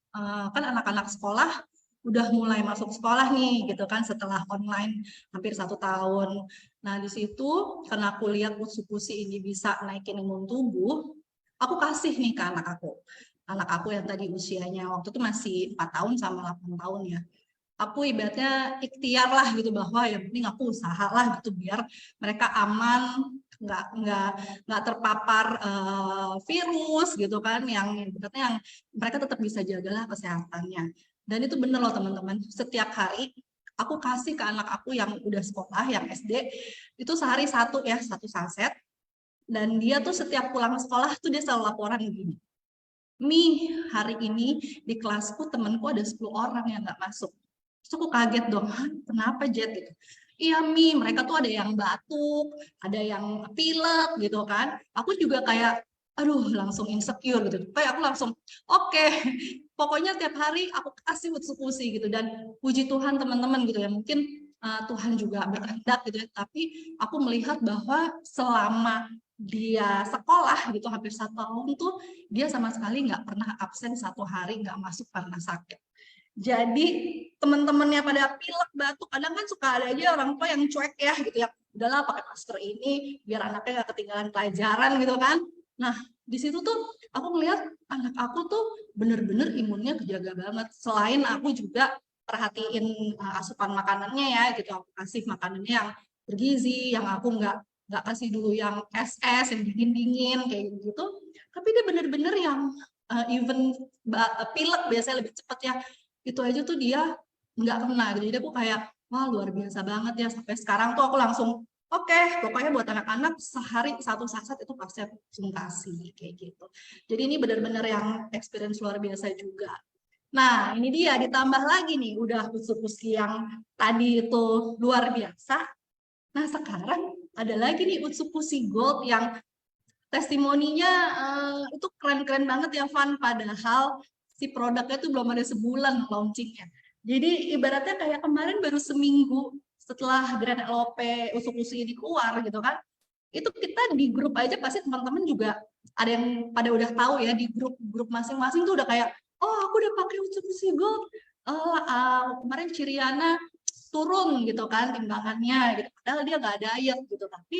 kan anak-anak sekolah udah mulai masuk sekolah nih gitu kan setelah online hampir 1 tahun. Nah di situ karena aku lihat Utsukushi ini bisa naikin imun tubuh, aku kasih nih ke anak aku. Anak aku yang tadi usianya waktu itu masih 4 tahun sama 8 tahun ya. Aku ibaratnya ikhtiar lah gitu bahwa yang penting aku usaha lah gitu biar mereka aman, nggak terpapar virus gitu kan yang ibaratnya yang mereka tetap bisa jagalah kesehatannya. Dan itu bener loh teman-teman, setiap hari aku kasih ke anak aku yang udah sekolah, yang SD, itu sehari satu ya, 1 saset. Dan dia tuh setiap pulang sekolah tuh dia selalu laporan gini, Mi, hari ini di kelasku temanku ada 10 orang yang nggak masuk. Terus aku kaget dong, kenapa Jet gitu? Iya Mi, mereka tuh ada yang batuk, ada yang pilek gitu kan. Aku juga kayak, aduh langsung insecure gitu. Kayak aku langsung, oke, pokoknya tiap hari aku kasih Utsukushi gitu. Dan puji Tuhan teman-teman gitu ya, mungkin Tuhan juga berkehendak gitu ya. Tapi aku melihat bahwa selama dia sekolah gitu hampir 1 tahun tuh dia sama sekali nggak pernah absen 1 hari nggak masuk karena sakit. Jadi teman-temannya pada pilek batuk kadang kan suka ada aja orang tua yang cuek ya gitu ya, udahlah pakai masker ini biar anaknya nggak ketinggalan pelajaran gitu kan. Nah di situ tuh aku ngeliat anak aku tuh bener-bener imunnya kejaga banget. Selain aku juga perhatiin asupan makanannya ya gitu, aku kasih makanannya yang bergizi, yang aku nggak kasih dulu yang es-es yang dingin-dingin kayak gitu. Tapi dia bener-bener yang even pilek biasanya lebih cepat ya, itu aja tuh dia nggak kena gitu. Jadi aku kayak wah luar biasa banget ya, sampai sekarang tuh aku langsung oke, pokoknya buat anak-anak sehari 1 saset itu pasti aku kasih kayak gitu. Jadi ini benar-benar yang experience luar biasa juga. Nah ini dia ditambah lagi nih udah Utsukushi yang tadi itu luar biasa. Nah sekarang ada lagi nih Utsukushi Gold yang testimoninya itu keren-keren banget ya Van, padahal si produknya itu belum ada sebulan launchingnya. Jadi ibaratnya kayak kemarin baru seminggu setelah Grand LOP Utsukushi ini keluar gitu kan, itu kita di grup aja pasti teman-teman juga ada yang pada udah tahu ya, di grup masing-masing tuh udah kayak, oh aku udah pakai Utsukushi Gold, kemarin Ciriana turun gitu kan timbangannya gitu, padahal dia nggak diet gitu, tapi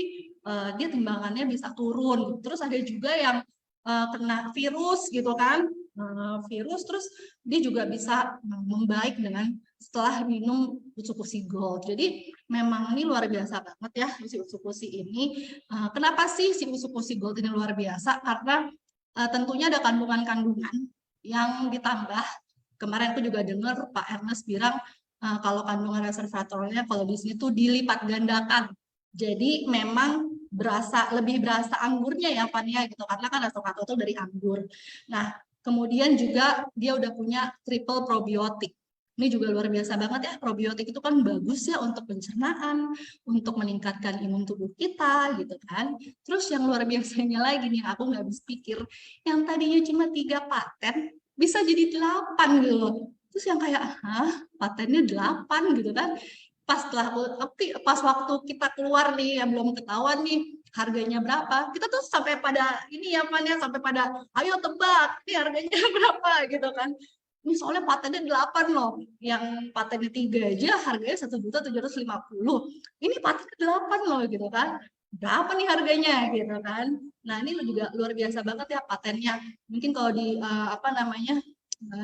dia timbangannya bisa turun. Terus ada juga yang kena virus gitu kan, virus terus dia juga bisa membaik dengan setelah minum Utsukushi Gold. Jadi memang ini luar biasa banget ya si Utsukushi ini. Kenapa sih si Utsukushi Gold ini luar biasa? Karena tentunya ada kandungan-kandungan yang ditambah. Kemarin aku juga dengar Pak Ernest bilang kalau kandungan resveratrolnya kalau di sini tuh dilipat gandakan. Jadi memang lebih berasa anggurnya ya Fania gitu, karena kan resveratrol itu dari anggur. Nah, kemudian juga dia udah punya triple probiotik. Ini juga luar biasa banget ya, probiotik itu kan bagus ya untuk pencernaan, untuk meningkatkan imun tubuh kita gitu kan. Terus yang luar biasanya lagi nih, aku nggak habis pikir, yang tadinya cuma 3 paten, bisa jadi 8 gitu loh. Terus yang kayak, hah patennya 8 gitu kan. Pas waktu kita keluar nih, yang belum ketahuan nih harganya berapa, kita tuh sampai pada ini ya Pan ya, sampai pada ayo tebak, ini harganya berapa gitu kan. Ini soalnya patennya 8 loh, yang patennya 3 aja harganya 1.750.000. Ini patennya 8 loh gitu kan. Berapa nih harganya gitu kan. Nah ini juga luar biasa banget ya patennya. Mungkin kalau di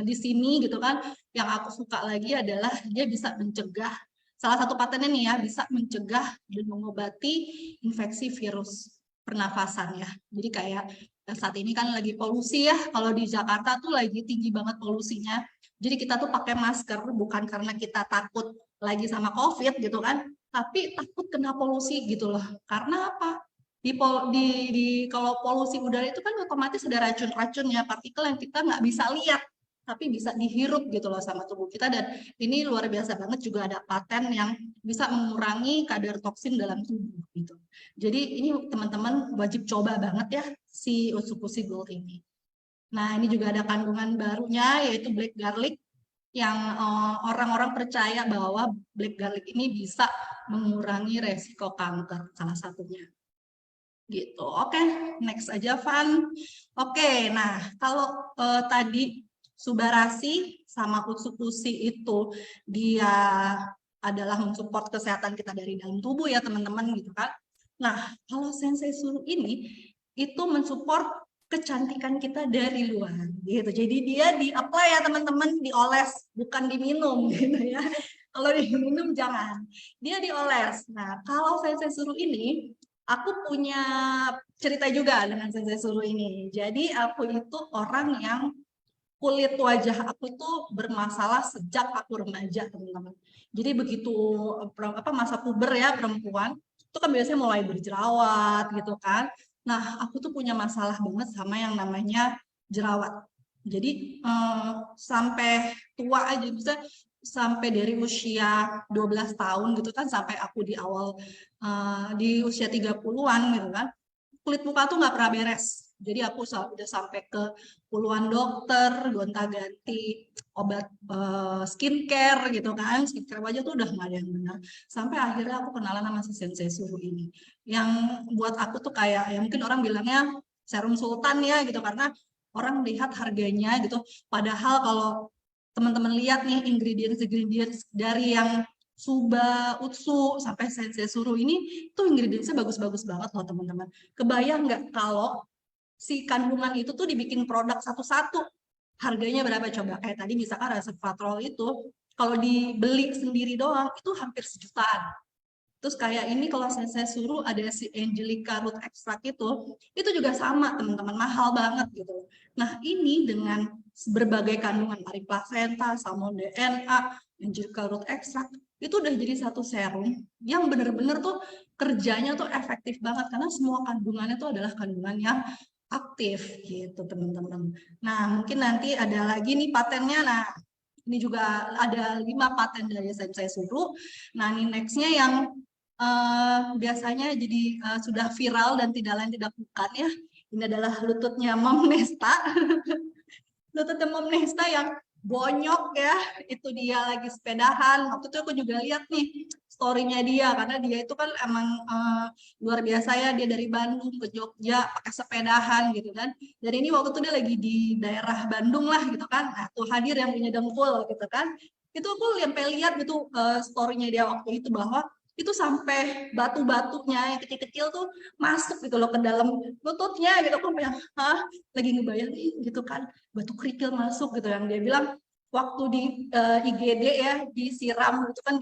di sini gitu kan, yang aku suka lagi adalah dia bisa mencegah, salah satu patennya nih ya, bisa mencegah dan mengobati infeksi virus pernafasan ya. Jadi kayak saat ini kan lagi polusi ya, kalau di Jakarta tuh lagi tinggi banget polusinya. Jadi kita tuh pakai masker bukan karena kita takut lagi sama COVID gitu kan, tapi takut kena polusi gitu loh. Karena apa? Kalau polusi udara itu kan otomatis ada racun-racunnya, partikel yang kita nggak bisa lihat tapi bisa dihirup gitu loh sama tubuh kita. Dan ini luar biasa banget, juga ada paten yang bisa mengurangi kadar toksin dalam tubuh gitu. Jadi ini teman-teman wajib coba banget ya si Utsukushi Gold ini. Nah, ini juga ada kandungan barunya yaitu black garlic yang orang-orang percaya bahwa black garlic ini bisa mengurangi resiko kanker salah satunya. Gitu. Oke, next aja Van. Oke, nah kalau tadi Subarasi sama Utsukushi itu dia adalah mensupport kesehatan kita dari dalam tubuh ya teman-teman gitu kan. Nah, kalau Sensei Suru ini itu mensupport kecantikan kita dari luar gitu. Jadi dia di-apply ya teman-teman, dioles, bukan diminum gitu ya. Kalau diminum jangan. Dia dioles. Nah, kalau Sensei Suru ini aku punya cerita juga dengan Sensei Suru ini. Jadi aku itu orang yang kulit wajah aku itu bermasalah sejak aku remaja, teman-teman. Jadi begitu masa puber ya perempuan, itu kan biasanya mulai berjerawat gitu kan. Nah, aku tuh punya masalah banget sama yang namanya jerawat. Jadi sampai tua aja bisa sampai dari usia 12 tahun gitu kan sampai aku di awal di usia 30-an gitu kan. Kulit muka tuh nggak pernah beres. Jadi aku udah sampai ke puluhan dokter, gonta-ganti obat skincare gitu kan. Skincare wajah tuh udah nggak ada yang benar. Sampai akhirnya aku kenalan sama si Sensei Suru ini. Yang buat aku tuh kayak, ya mungkin orang bilangnya serum sultan ya gitu. Karena orang lihat harganya gitu. Padahal kalau teman-teman lihat nih ingredients dari yang Suba, Utsu, sampai Sensei Suru ini tuh ingredientsnya bagus-bagus banget loh teman-teman. Kebayang nggak kalau si kandungan itu tuh dibikin produk satu-satu, harganya berapa coba? Kayak tadi misalkan resveratrol itu, kalau dibeli sendiri doang itu hampir sejutaan. Terus kayak ini kalau Sensei Suru ada si Angelica root extract itu juga sama teman-teman, mahal banget gitu. Nah ini dengan berbagai kandungan dari placenta, salmon DNA, Angelica root extract, itu udah jadi satu serum yang benar-benar tuh kerjanya tuh efektif banget karena semua kandungannya tuh adalah kandungan yang aktif gitu teman-teman. Nah mungkin nanti ada lagi nih patennya. Nah ini juga ada 5 paten dari Sensei Suru. Nah ini nextnya yang biasanya jadi sudah viral dan tidak lain tidak bukan ya. Ini adalah lututnya Mom Nesta. Lututnya Mom Nesta yang bonyok ya. Itu dia lagi sepedahan. Waktu itu aku juga lihat nih story-nya dia karena dia itu kan emang luar biasa ya. Dia dari Bandung ke Jogja pakai sepedahan gitu kan. Dan ini waktu itu dia lagi di daerah Bandung lah gitu kan. Nah, tuh hadir yang punya dengkul gitu kan. Itu aku sampai lihat gitu story-nya dia waktu itu bahwa itu sampai batu-batunya yang kecil-kecil tuh masuk gitu loh ke dalam lututnya gitu. Aku yang lagi ngebayangin gitu kan, batu kerikil masuk gitu. Yang dia bilang waktu di IGD ya disiram gitu kan,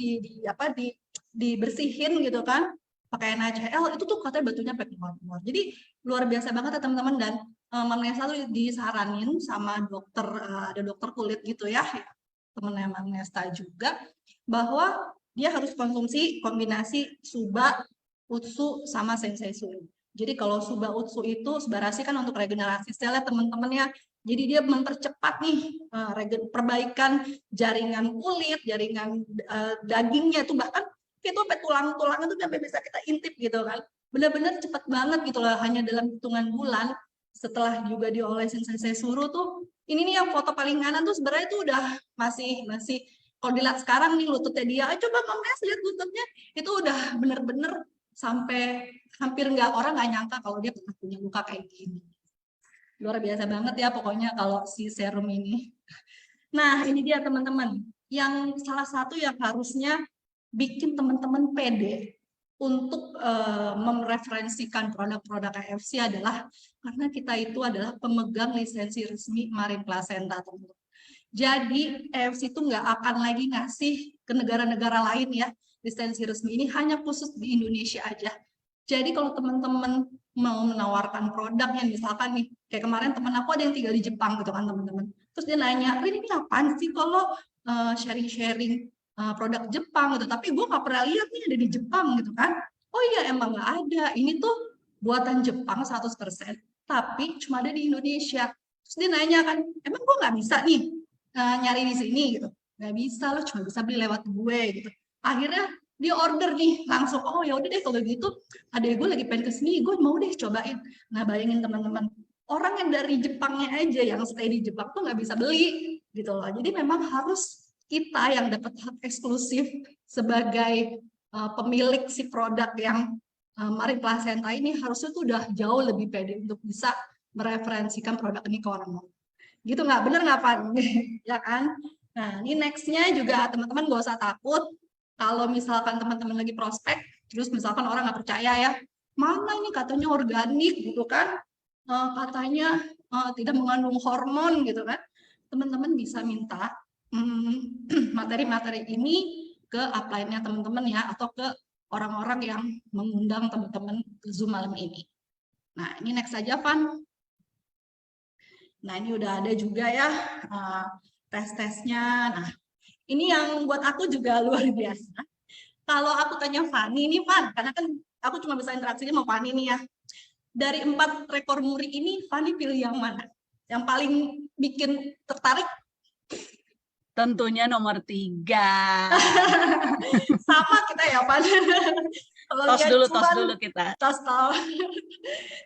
dibersihin gitu kan pakai NaCl, itu tuh katanya batunya sampai keluar. Jadi luar biasa banget ya teman-teman. Dan Mama Nesta tuh disaranin sama dokter, ada dokter kulit gitu ya temennya Mama Nesta juga, bahwa dia harus konsumsi kombinasi Suba, Utsu, sama Sensei Suru. Jadi kalau Suba Utsu itu Subarasi kan untuk regenerasi sel ya teman-teman ya. Jadi dia mempercepat nih perbaikan jaringan kulit, jaringan dagingnya tuh, bahkan itu sampai tulang-tulang itu sampai bisa kita intip gitu kan. Benar-benar cepat banget gitu loh, hanya dalam hitungan bulan. Setelah juga diolesin Sensei Suru tuh, ini nih yang foto paling kanan tuh sebenarnya itu udah masih kalau dilihat sekarang nih lututnya dia, coba Mom Nes lihat lututnya, itu udah bener-bener sampai hampir orang nggak nyangka kalau dia pernah punya muka kayak gini. Luar biasa banget ya pokoknya kalau si serum ini. Nah ini dia teman-teman, yang salah satu yang harusnya bikin teman-teman pede untuk mereferensikan produk-produk AFC adalah karena kita itu adalah pemegang lisensi resmi Marine Placenta, teman-teman. Jadi AFC itu nggak akan lagi ngasih ke negara-negara lain ya lisensi resmi ini, hanya khusus di Indonesia aja. Jadi kalau teman-teman mau menawarkan produk yang misalkan nih, kayak kemarin teman aku ada yang tinggal di Jepang gitu kan teman-teman. Terus dia nanya, ini apaan sih kalau sharing-sharing produk Jepang gitu, tapi gue nggak pernah lihat nih ada di Jepang gitu kan. Oh iya emang nggak ada, ini tuh buatan Jepang 100%, tapi cuma ada di Indonesia. Terus dia nanya kan, emang gue nggak bisa nih nyari di sini gitu? Nggak bisa, lo cuma bisa beli lewat gue gitu. Akhirnya dia order nih langsung, oh ya udah deh kalau gitu adek gue lagi pengen kesini, gue mau deh cobain. Nah bayangin teman-teman, orang yang dari Jepangnya aja yang stay di Jepang tuh nggak bisa beli gitu loh. Jadi memang harus kita yang dapat hak eksklusif sebagai pemilik si produk yang Marine Placenta ini harusnya tuh udah jauh lebih pede untuk bisa mereferensikan produk ini ke orang lain. Gitu nggak? Bener nggak, Pan? Ya kan? Nah, ini next-nya juga teman-teman nggak usah takut kalau misalkan teman-teman lagi prospek, terus misalkan orang nggak percaya ya, mana ini katanya organik gitu kan, katanya tidak mengandung hormon gitu kan, teman-teman bisa minta materi-materi ini ke upline-nya teman-teman ya, atau ke orang-orang yang mengundang teman-teman ke Zoom malam ini. Nah, ini next saja, Van. Nah, ini udah ada juga ya tes-tesnya. Nah, ini yang buat aku juga luar biasa. Kalau aku tanya Fani nih, Van, karena kan aku cuma bisa interaksinya sama Fani nih ya. Dari 4 rekor muri ini, Fani pilih yang mana? Yang paling bikin tertarik? Tentunya nomor 3. Sama kita ya, Pan. Tos dulu kita. Tos.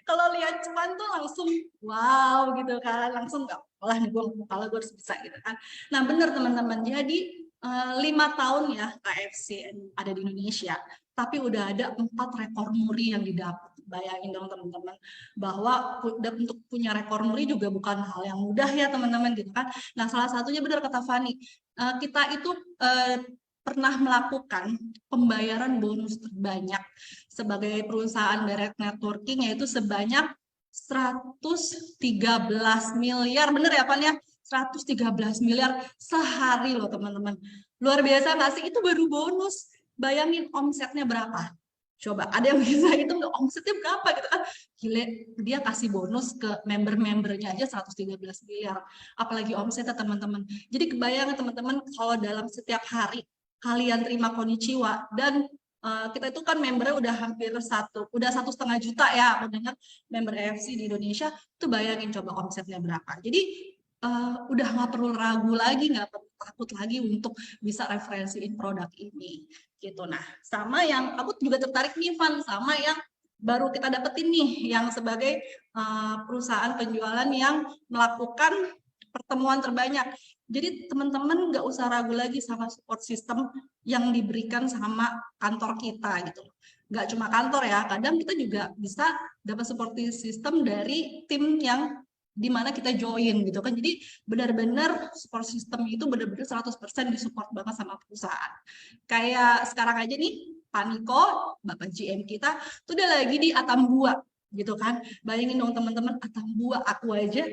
Kalau lihat cuan tuh langsung wow gitu kan, langsung nggak lah nih gue harus bisa gitu kan. Nah benar teman-teman, jadi 5 tahun ya KFC ada di Indonesia, tapi udah ada 4 rekor muri yang didapat. Bayangin dong teman-teman, bahwa untuk punya rekor muri juga bukan hal yang mudah ya teman-teman gitu kan. Nah salah satunya benar kata Fani, kita itu pernah melakukan pembayaran bonus terbanyak sebagai perusahaan direct networking, yaitu sebanyak 113 miliar, bener ya Pan ya? 113 miliar sehari loh teman-teman. Luar biasa nggak sih? Itu baru bonus. Bayangin omsetnya berapa? Coba ada yang bisa hitung omsetnya berapa gitu kan? Gile, dia kasih bonus ke member-membernya aja 113 miliar. Apalagi omsetnya teman-teman. Jadi kebayang teman-teman kalau dalam setiap hari kalian terima konnichiwa dan kita itu kan membernya udah hampir 1,5 juta ya, aku dengar member AFC di Indonesia, tuh bayangin coba omsetnya berapa. Jadi udah nggak perlu ragu lagi, nggak perlu takut lagi untuk bisa referensiin produk ini gitu. Nah sama yang aku juga tertarik nih Van, sama yang baru kita dapetin nih yang sebagai perusahaan penjualan yang melakukan pertemuan terbanyak. Jadi teman-teman nggak usah ragu lagi sama support system yang diberikan sama kantor kita gitu. Nggak cuma kantor ya, kadang kita juga bisa dapat support system dari tim yang dimana kita join gitu kan. Jadi benar-benar support system itu benar-benar 100% disupport banget sama perusahaan. Kayak sekarang aja nih, Pak Niko, Bapak GM kita, tuh udah lagi di Atambua gitu kan. Bayangin dong teman-teman, Atambua aku aja,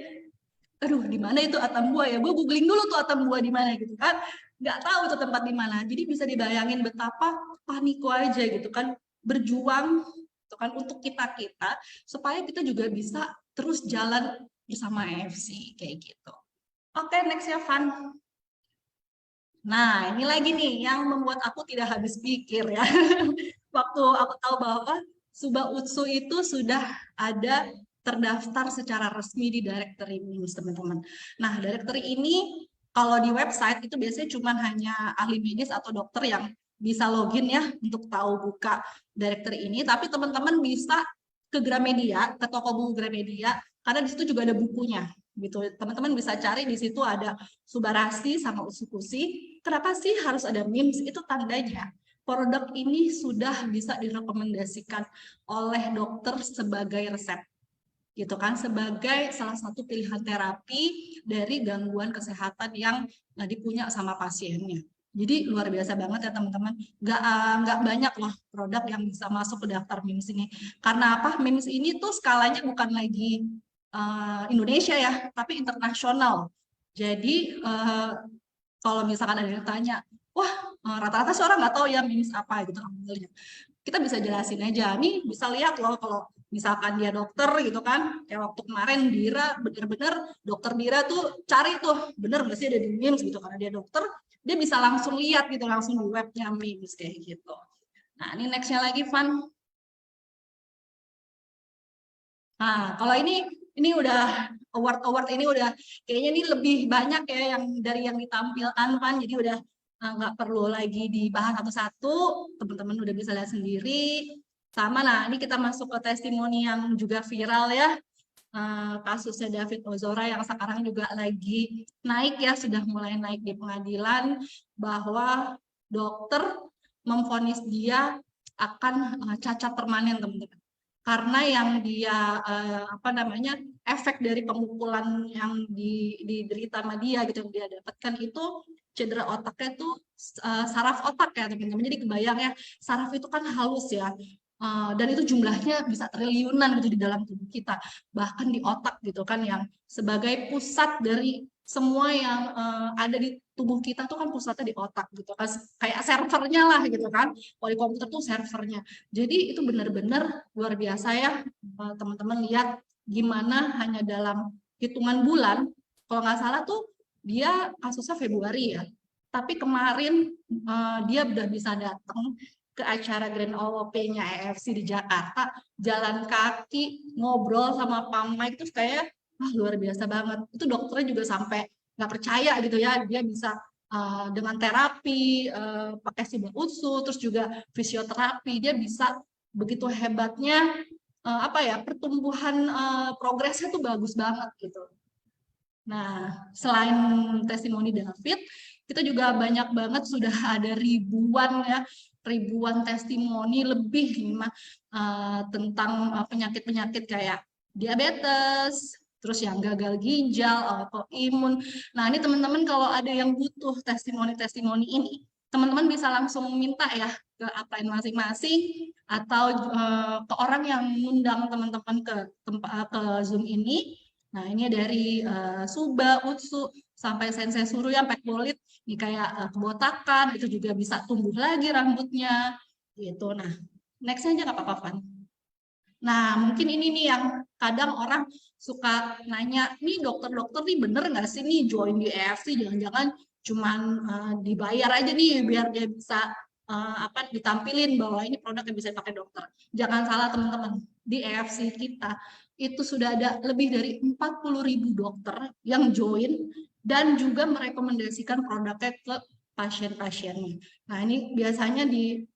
aduh di mana itu Atambua ya, gue googling dulu tuh Atambua di mana gitu kan, nggak tahu tuh tempat di mana. Jadi bisa dibayangin betapa Pak Niko aja gitu kan berjuang gitu kan untuk kita supaya kita juga bisa terus jalan bersama AFC kayak gitu. Oke, next ya Van. Nah ini lagi nih yang membuat aku tidak habis pikir ya. Waktu aku tahu bahwa Suba Utsu itu sudah ada terdaftar secara resmi di directory MIMS teman-teman. Nah directory ini kalau di website itu biasanya cuma hanya ahli medis atau dokter yang bisa login ya untuk tahu buka directory ini. Tapi teman-teman bisa ke Gramedia, ke toko buku Gramedia, karena di situ juga ada bukunya gitu. Teman-teman bisa cari di situ ada Subarasi sama Usukushi. Kenapa sih harus ada MIMS? Itu tandanya produk ini sudah bisa direkomendasikan oleh dokter sebagai resep gitu kan, sebagai salah satu pilihan terapi dari gangguan kesehatan yang dipunya sama pasiennya. Jadi luar biasa banget ya teman-teman, nggak banyak loh produk yang bisa masuk ke daftar MIMS ini. Karena apa? MIMS ini tuh skalanya bukan lagi Indonesia ya, tapi internasional. Jadi kalau misalkan ada yang tanya, wah rata-rata sih orang nggak tahu ya MIMS apa gitu, kita bisa jelasin aja. Nih bisa lihat loh kalau misalkan dia dokter gitu kan, kayak waktu kemarin Dira, bener-bener dokter Dira tuh cari tuh bener nggak sih ada di MIMS gitu, karena dia dokter dia bisa langsung lihat gitu, langsung di webnya MIMS kayak gitu. Nah ini nextnya lagi Van. Nah kalau ini udah award ini udah kayaknya ini lebih banyak ya yang dari yang ditampilkan Van, jadi udah nggak perlu lagi dibahas satu-satu, teman-teman udah bisa lihat sendiri. Sama, nah ini kita masuk ke testimoni yang juga viral ya. kasusnya David Ozora yang sekarang juga lagi naik ya, sudah mulai naik di pengadilan, bahwa dokter memvonis dia akan cacat permanen, teman-teman. Karena yang dia efek dari pemukulan yang diderita sama dia gitu, yang dia dapatkan itu cedera otaknya tuh saraf otak ya teman-teman. Jadi kebayang ya, saraf itu kan halus ya. Dan itu jumlahnya bisa triliunan gitu di dalam tubuh kita, bahkan di otak gitu kan, yang sebagai pusat dari semua yang ada di tubuh kita tuh kan pusatnya di otak gitu kan, kayak servernya lah gitu kan. Kalau di komputer tuh servernya. Jadi itu benar-benar luar biasa ya, teman-teman lihat gimana hanya dalam hitungan bulan, kalau nggak salah tuh dia kasusnya Februari ya, tapi kemarin dia udah bisa datang ke acara Grand OOP-nya EFC di Jakarta, jalan kaki, ngobrol sama Pak Mike, terus kayak luar biasa banget. Itu dokternya juga sampai nggak percaya gitu ya, dia bisa dengan terapi, pakai simbol usus, terus juga fisioterapi, dia bisa begitu hebatnya, pertumbuhan progresnya tuh bagus banget gitu. Nah, selain testimoni David, kita juga banyak banget sudah ada ribuan testimoni lebih tentang penyakit-penyakit kayak diabetes, terus yang gagal ginjal, autoimun. Nah, ini teman-teman kalau ada yang butuh testimoni-testimoni ini, teman-teman bisa langsung minta ya ke upline masing-masing, atau ke orang yang mengundang teman-teman ke Zoom ini. Nah, ini dari Suba, Utsu, sampai Sensei Suru yang Pekbolit, ini kayak kebotakan, itu juga bisa tumbuh lagi rambutnya, gitu. Nah, next aja nggak apa-apa, Van. Nah, mungkin ini nih yang kadang orang suka nanya, nih dokter-dokter nih bener nggak sih nih join di EFC, jangan-jangan cuman dibayar aja nih biar dia bisa ditampilin bahwa ini produk yang bisa dipakai dokter. Jangan salah teman-teman, di EFC kita itu sudah ada lebih dari 40.000 dokter yang join dan juga merekomendasikan produknya ke pasien-pasiennya. Nah, ini biasanya di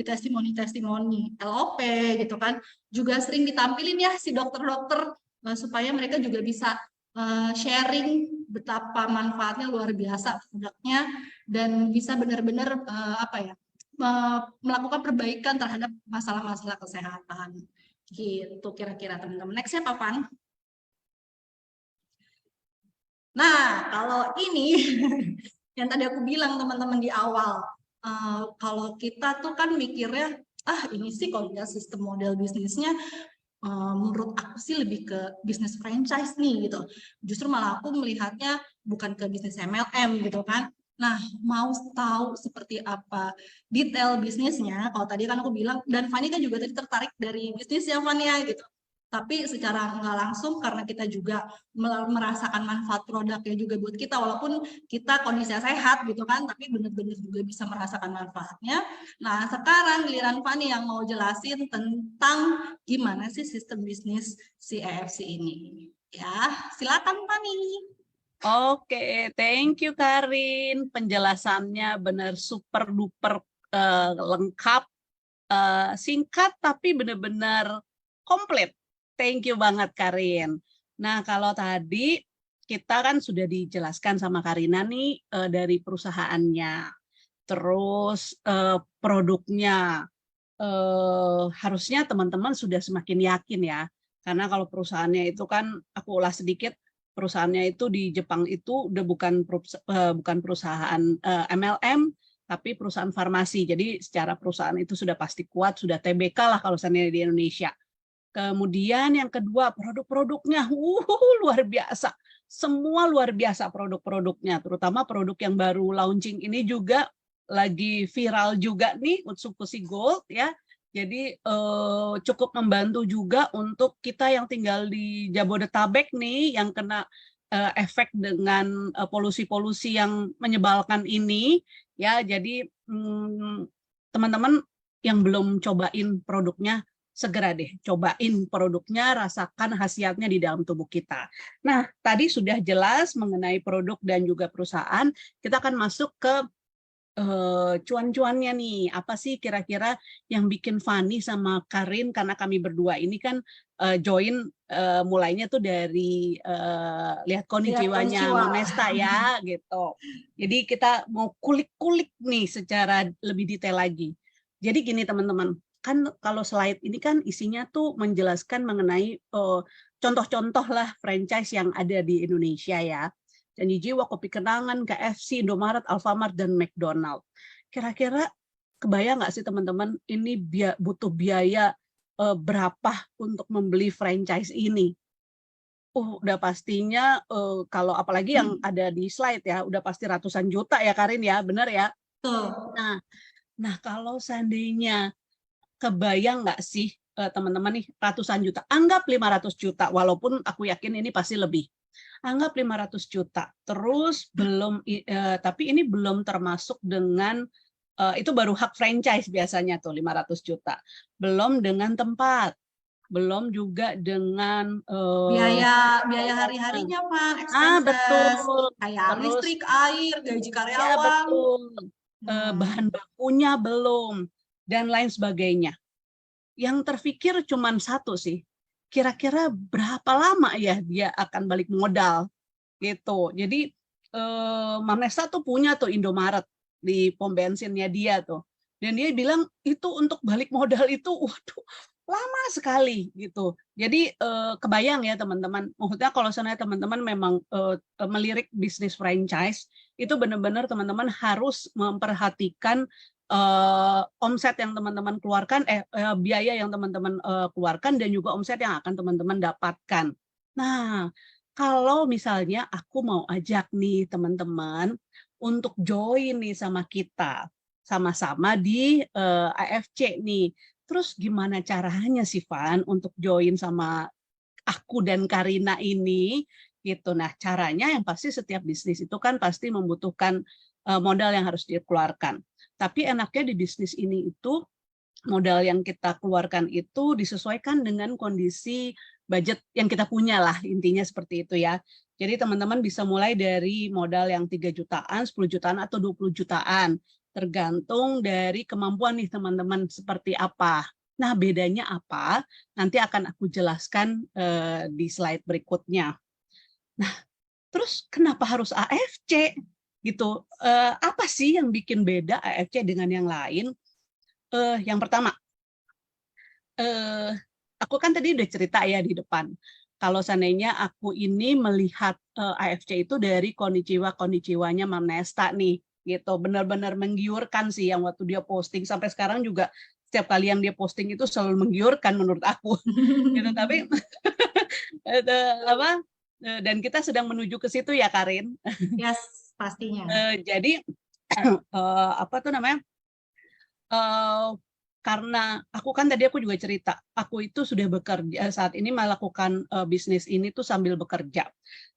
testimoni-testimoni LOP gitu kan, juga sering ditampilin ya si dokter-dokter supaya mereka juga bisa sharing betapa manfaatnya luar biasa produknya, dan bisa benar-benar melakukan perbaikan terhadap masalah-masalah kesehatan gitu kira-kira teman-teman. Next-nya Pak Van. Nah, kalau ini yang tadi aku bilang teman-teman di awal, kalau kita tuh kan mikirnya, ini sih kalau lihat sistem model bisnisnya, menurut aku sih lebih ke bisnis franchise nih gitu. Justru malah aku melihatnya bukan ke bisnis MLM gitu kan. Nah, mau tahu seperti apa detail bisnisnya, kalau tadi kan aku bilang, dan Fani kan juga tadi tertarik dari bisnisnya Fani ya gitu. Tapi secara nggak langsung karena kita juga merasakan manfaat produknya juga buat kita, walaupun kita kondisinya sehat gitu kan, tapi benar-benar juga bisa merasakan manfaatnya. Nah, sekarang giliran Fani yang mau jelasin tentang gimana sih sistem bisnis si EFC ini. Ya, silakan Fani. Oke, thank you Karin. Penjelasannya benar super duper lengkap, singkat tapi benar-benar komplit. Thank you banget Karin. Nah, kalau tadi kita kan sudah dijelaskan sama Karina nih dari perusahaannya, terus produknya. Harusnya teman-teman sudah semakin yakin ya, karena kalau perusahaannya itu kan, aku ulas sedikit, perusahaannya itu di Jepang itu udah bukan perusahaan MLM, tapi perusahaan farmasi. Jadi secara perusahaan itu sudah pasti kuat, sudah TBK lah kalau misalnya di Indonesia. Kemudian yang kedua, produk-produknya luar biasa. Semua luar biasa produk-produknya, terutama produk yang baru launching ini juga lagi viral juga nih, Utsukushi Gold ya. Jadi cukup membantu juga untuk kita yang tinggal di Jabodetabek nih, yang kena efek dengan polusi-polusi yang menyebalkan ini ya. Jadi teman-teman yang belum cobain produknya, segera deh cobain produknya, rasakan khasiatnya di dalam tubuh kita. Nah, tadi sudah jelas mengenai produk dan juga perusahaan. Kita akan masuk ke cuan-cuannya nih, apa sih kira-kira yang bikin Fani sama Karin, karena kami berdua ini kan join mulainya tuh dari lihat konnichiwa-nya konnichiwa. Mam Nesta ya gitu. Jadi kita mau kulik-kulik nih secara lebih detail lagi. Jadi gini teman-teman, kan kalau slide ini kan isinya tuh menjelaskan mengenai contoh-contoh lah franchise yang ada di Indonesia ya. Janji Jiwa, Kopi Kenangan, KFC, Indomaret, Alfamart, dan McDonald. Kira-kira kebayang nggak sih teman-teman ini butuh biaya berapa untuk membeli franchise ini? Udah pastinya kalau apalagi yang ada di slide ya, udah pasti ratusan juta ya Karin ya, benar ya? Tuh. Nah kalau seandainya kebayang nggak sih teman-teman nih ratusan juta, anggap 500 juta, walaupun aku yakin ini pasti lebih. Anggap 500 juta. Terus belum tapi ini belum termasuk dengan itu baru hak franchise biasanya tuh 500 juta. Belum dengan tempat. Belum juga dengan biaya hari-harinya Pak, expenses. Betul. Kayak Terus listrik, air, gaji ya karyawan. betul. Bahan bakunya belum dan lain sebagainya. Yang terfikir cuma satu sih. Kira-kira berapa lama ya dia akan balik modal gitu. Jadi Mam Nesta tuh punya tuh Indomaret di pom bensinnya dia tuh. Dan dia bilang itu untuk balik modal itu waduh lama sekali gitu. Jadi kebayang ya teman-teman. Maksudnya kalau seandainya teman-teman memang melirik bisnis franchise itu benar-benar teman-teman harus memperhatikan omset yang teman-teman keluarkan, biaya yang teman-teman keluarkan dan juga omset yang akan teman-teman dapatkan. Nah, kalau misalnya aku mau ajak nih teman-teman untuk join nih sama kita, sama-sama di AFC nih. Terus gimana caranya sih Van untuk join sama aku dan Karina ini? Gitu. Nah, caranya yang pasti setiap bisnis itu kan pasti membutuhkan modal yang harus dikeluarkan. Tapi enaknya di bisnis ini itu modal yang kita keluarkan itu disesuaikan dengan kondisi budget yang kita punya lah, intinya seperti itu ya. Jadi teman-teman bisa mulai dari modal yang 3 jutaan, 10 jutaan, atau 20 jutaan. Tergantung dari kemampuan nih teman-teman seperti apa. Nah bedanya apa? Nanti akan aku jelaskan di slide berikutnya. Nah terus kenapa harus AFC? Gitu. Apa sih yang bikin beda AFC dengan yang lain? Yang pertama, aku kan tadi udah cerita ya di depan. Kalau seandainya aku ini melihat AFC itu dari konnichiwa-konnichiwanya Mam Nesta nih, gitu. Benar-benar menggiurkan sih yang waktu dia posting sampai sekarang juga setiap kali yang dia posting itu selalu menggiurkan menurut aku. Gitu. Tapi dan kita sedang menuju ke situ ya Karin. Yes, pastinya. Jadi apa tuh namanya? Karena aku kan tadi aku juga cerita, aku itu sudah bekerja saat ini melakukan bisnis ini tuh sambil bekerja,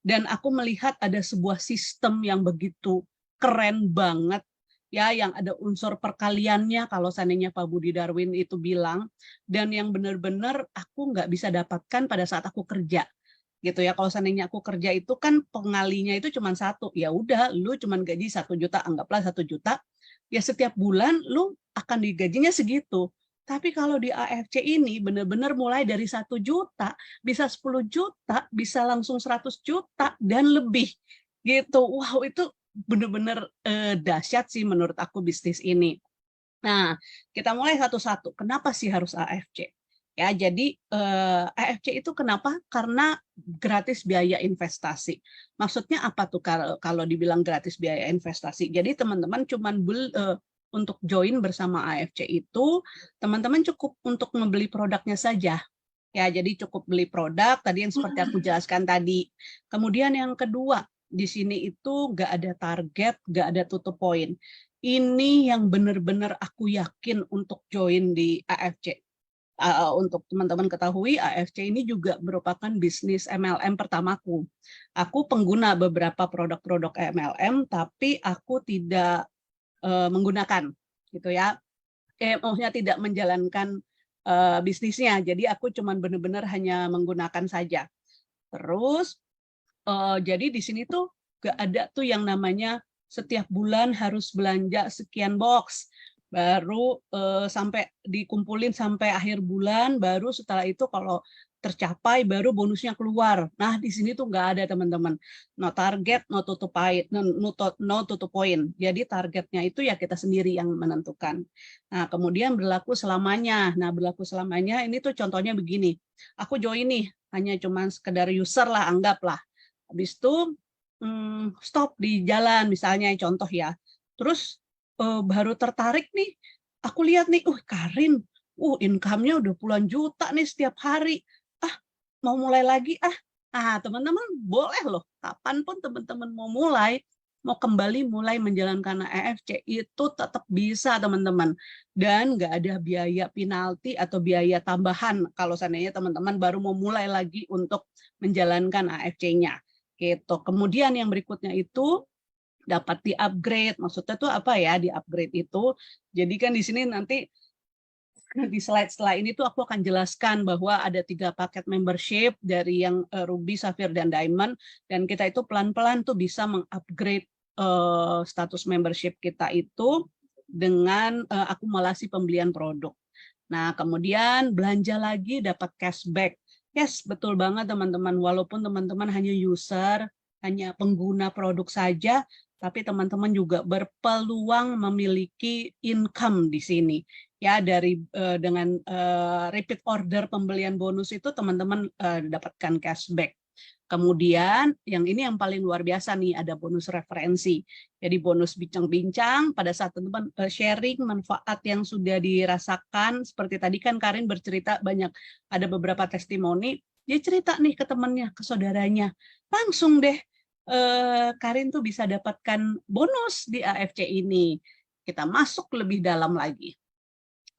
dan aku melihat ada sebuah sistem yang begitu keren banget ya, yang ada unsur perkaliannya kalau seandainya Pak Budi Darwin itu bilang, dan yang benar-benar aku nggak bisa dapatkan pada saat aku kerja gitu ya. Kalau seandainya aku kerja itu kan pengalinya itu cuma satu, ya udah lu cuma gaji 1 juta, anggaplah 1 juta, ya setiap bulan lu akan digajinya segitu. Tapi kalau di AFC ini benar-benar mulai dari 1 juta, bisa 10 juta, bisa langsung 100 juta dan lebih gitu. Wow, itu benar-benar dahsyat sih menurut aku bisnis ini. Nah, kita mulai satu-satu. Kenapa sih harus AFC? Ya, jadi AFC itu kenapa? Karena gratis biaya investasi. Maksudnya apa tuh kalau dibilang gratis biaya investasi? Jadi teman-teman cuman untuk join bersama AFC itu, teman-teman cukup untuk membeli produknya saja. Ya, jadi cukup beli produk tadi yang seperti aku jelaskan tadi. Kemudian yang kedua, di sini itu nggak ada target, nggak ada tutup poin. Ini yang benar-benar aku yakin untuk join di AFC. Untuk teman-teman ketahui, AFC ini juga merupakan bisnis MLM pertamaku. Aku pengguna beberapa produk-produk MLM, tapi aku tidak menggunakan, gitu ya. Maksudnya tidak menjalankan bisnisnya. Jadi aku cuma benar-benar hanya menggunakan saja. Terus, jadi di sini tuh gak ada tuh yang namanya setiap bulan harus belanja sekian box, baru sampai dikumpulin sampai akhir bulan, baru setelah itu kalau tercapai baru bonusnya keluar. Nah, di sini tuh nggak ada teman-teman. No target, no to point, no to point. Jadi targetnya itu ya kita sendiri yang menentukan. Nah, kemudian berlaku selamanya. Nah, berlaku selamanya ini tuh contohnya begini. Aku join nih, hanya cuman sekedar user lah, anggaplah. Habis itu stop di jalan misalnya, contoh ya. Terus baru tertarik nih, aku lihat nih, Karin, income-nya udah puluhan juta nih setiap hari. Mau mulai lagi teman-teman boleh loh, kapanpun teman-teman mau kembali mulai menjalankan AFC itu tetap bisa teman-teman, dan nggak ada biaya penalti atau biaya tambahan kalau seandainya teman-teman baru mau mulai lagi untuk menjalankan AFC-nya gitu. Kemudian yang berikutnya itu dapat di-upgrade. Maksudnya tuh apa ya di-upgrade itu? Jadi kan di sini nanti di slide setelah ini tuh aku akan jelaskan bahwa ada 3 paket membership dari yang Ruby, Sapphire, dan Diamond, dan kita itu pelan-pelan tuh bisa mengupgrade status membership kita itu dengan akumulasi pembelian produk. Nah, kemudian belanja lagi dapat cashback. Yes, betul banget teman-teman. Walaupun teman-teman hanya user, hanya pengguna produk saja, tapi teman-teman juga berpeluang memiliki income di sini. Ya, dengan repeat order pembelian bonus itu teman-teman dapatkan cashback. Kemudian yang ini yang paling luar biasa nih, ada bonus referensi. Jadi bonus bincang-bincang pada saat teman-teman sharing manfaat yang sudah dirasakan. Seperti tadi kan Karin bercerita banyak, ada beberapa testimoni, dia cerita nih ke temannya, ke saudaranya. Langsung deh Karin tuh bisa dapatkan bonus di AFC ini. Kita masuk lebih dalam lagi.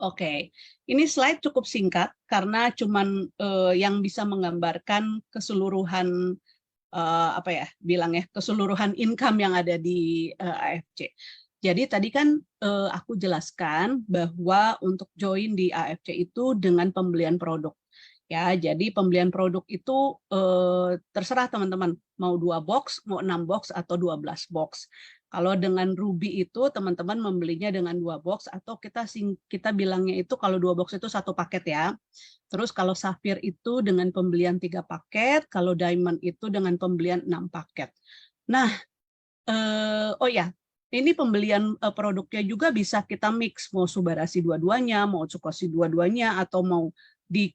Oke, ini slide cukup singkat karena cuman yang bisa menggambarkan keseluruhan keseluruhan income yang ada di AFC. Jadi tadi kan aku jelaskan bahwa untuk join di AFC itu dengan pembelian produk. Ya, jadi pembelian produk itu terserah teman-teman mau 2 box, mau 6 box atau 12 box. Kalau dengan Ruby itu teman-teman membelinya dengan 2 box atau kita bilangnya itu kalau 2 box itu 1 paket ya. Terus kalau Sapphire itu dengan pembelian 3 paket, kalau Diamond itu dengan pembelian 6 paket. Nah, ini pembelian produknya juga bisa kita mix, mau Subarashi dua-duanya, mau Utsukoshi dua-duanya, atau mau di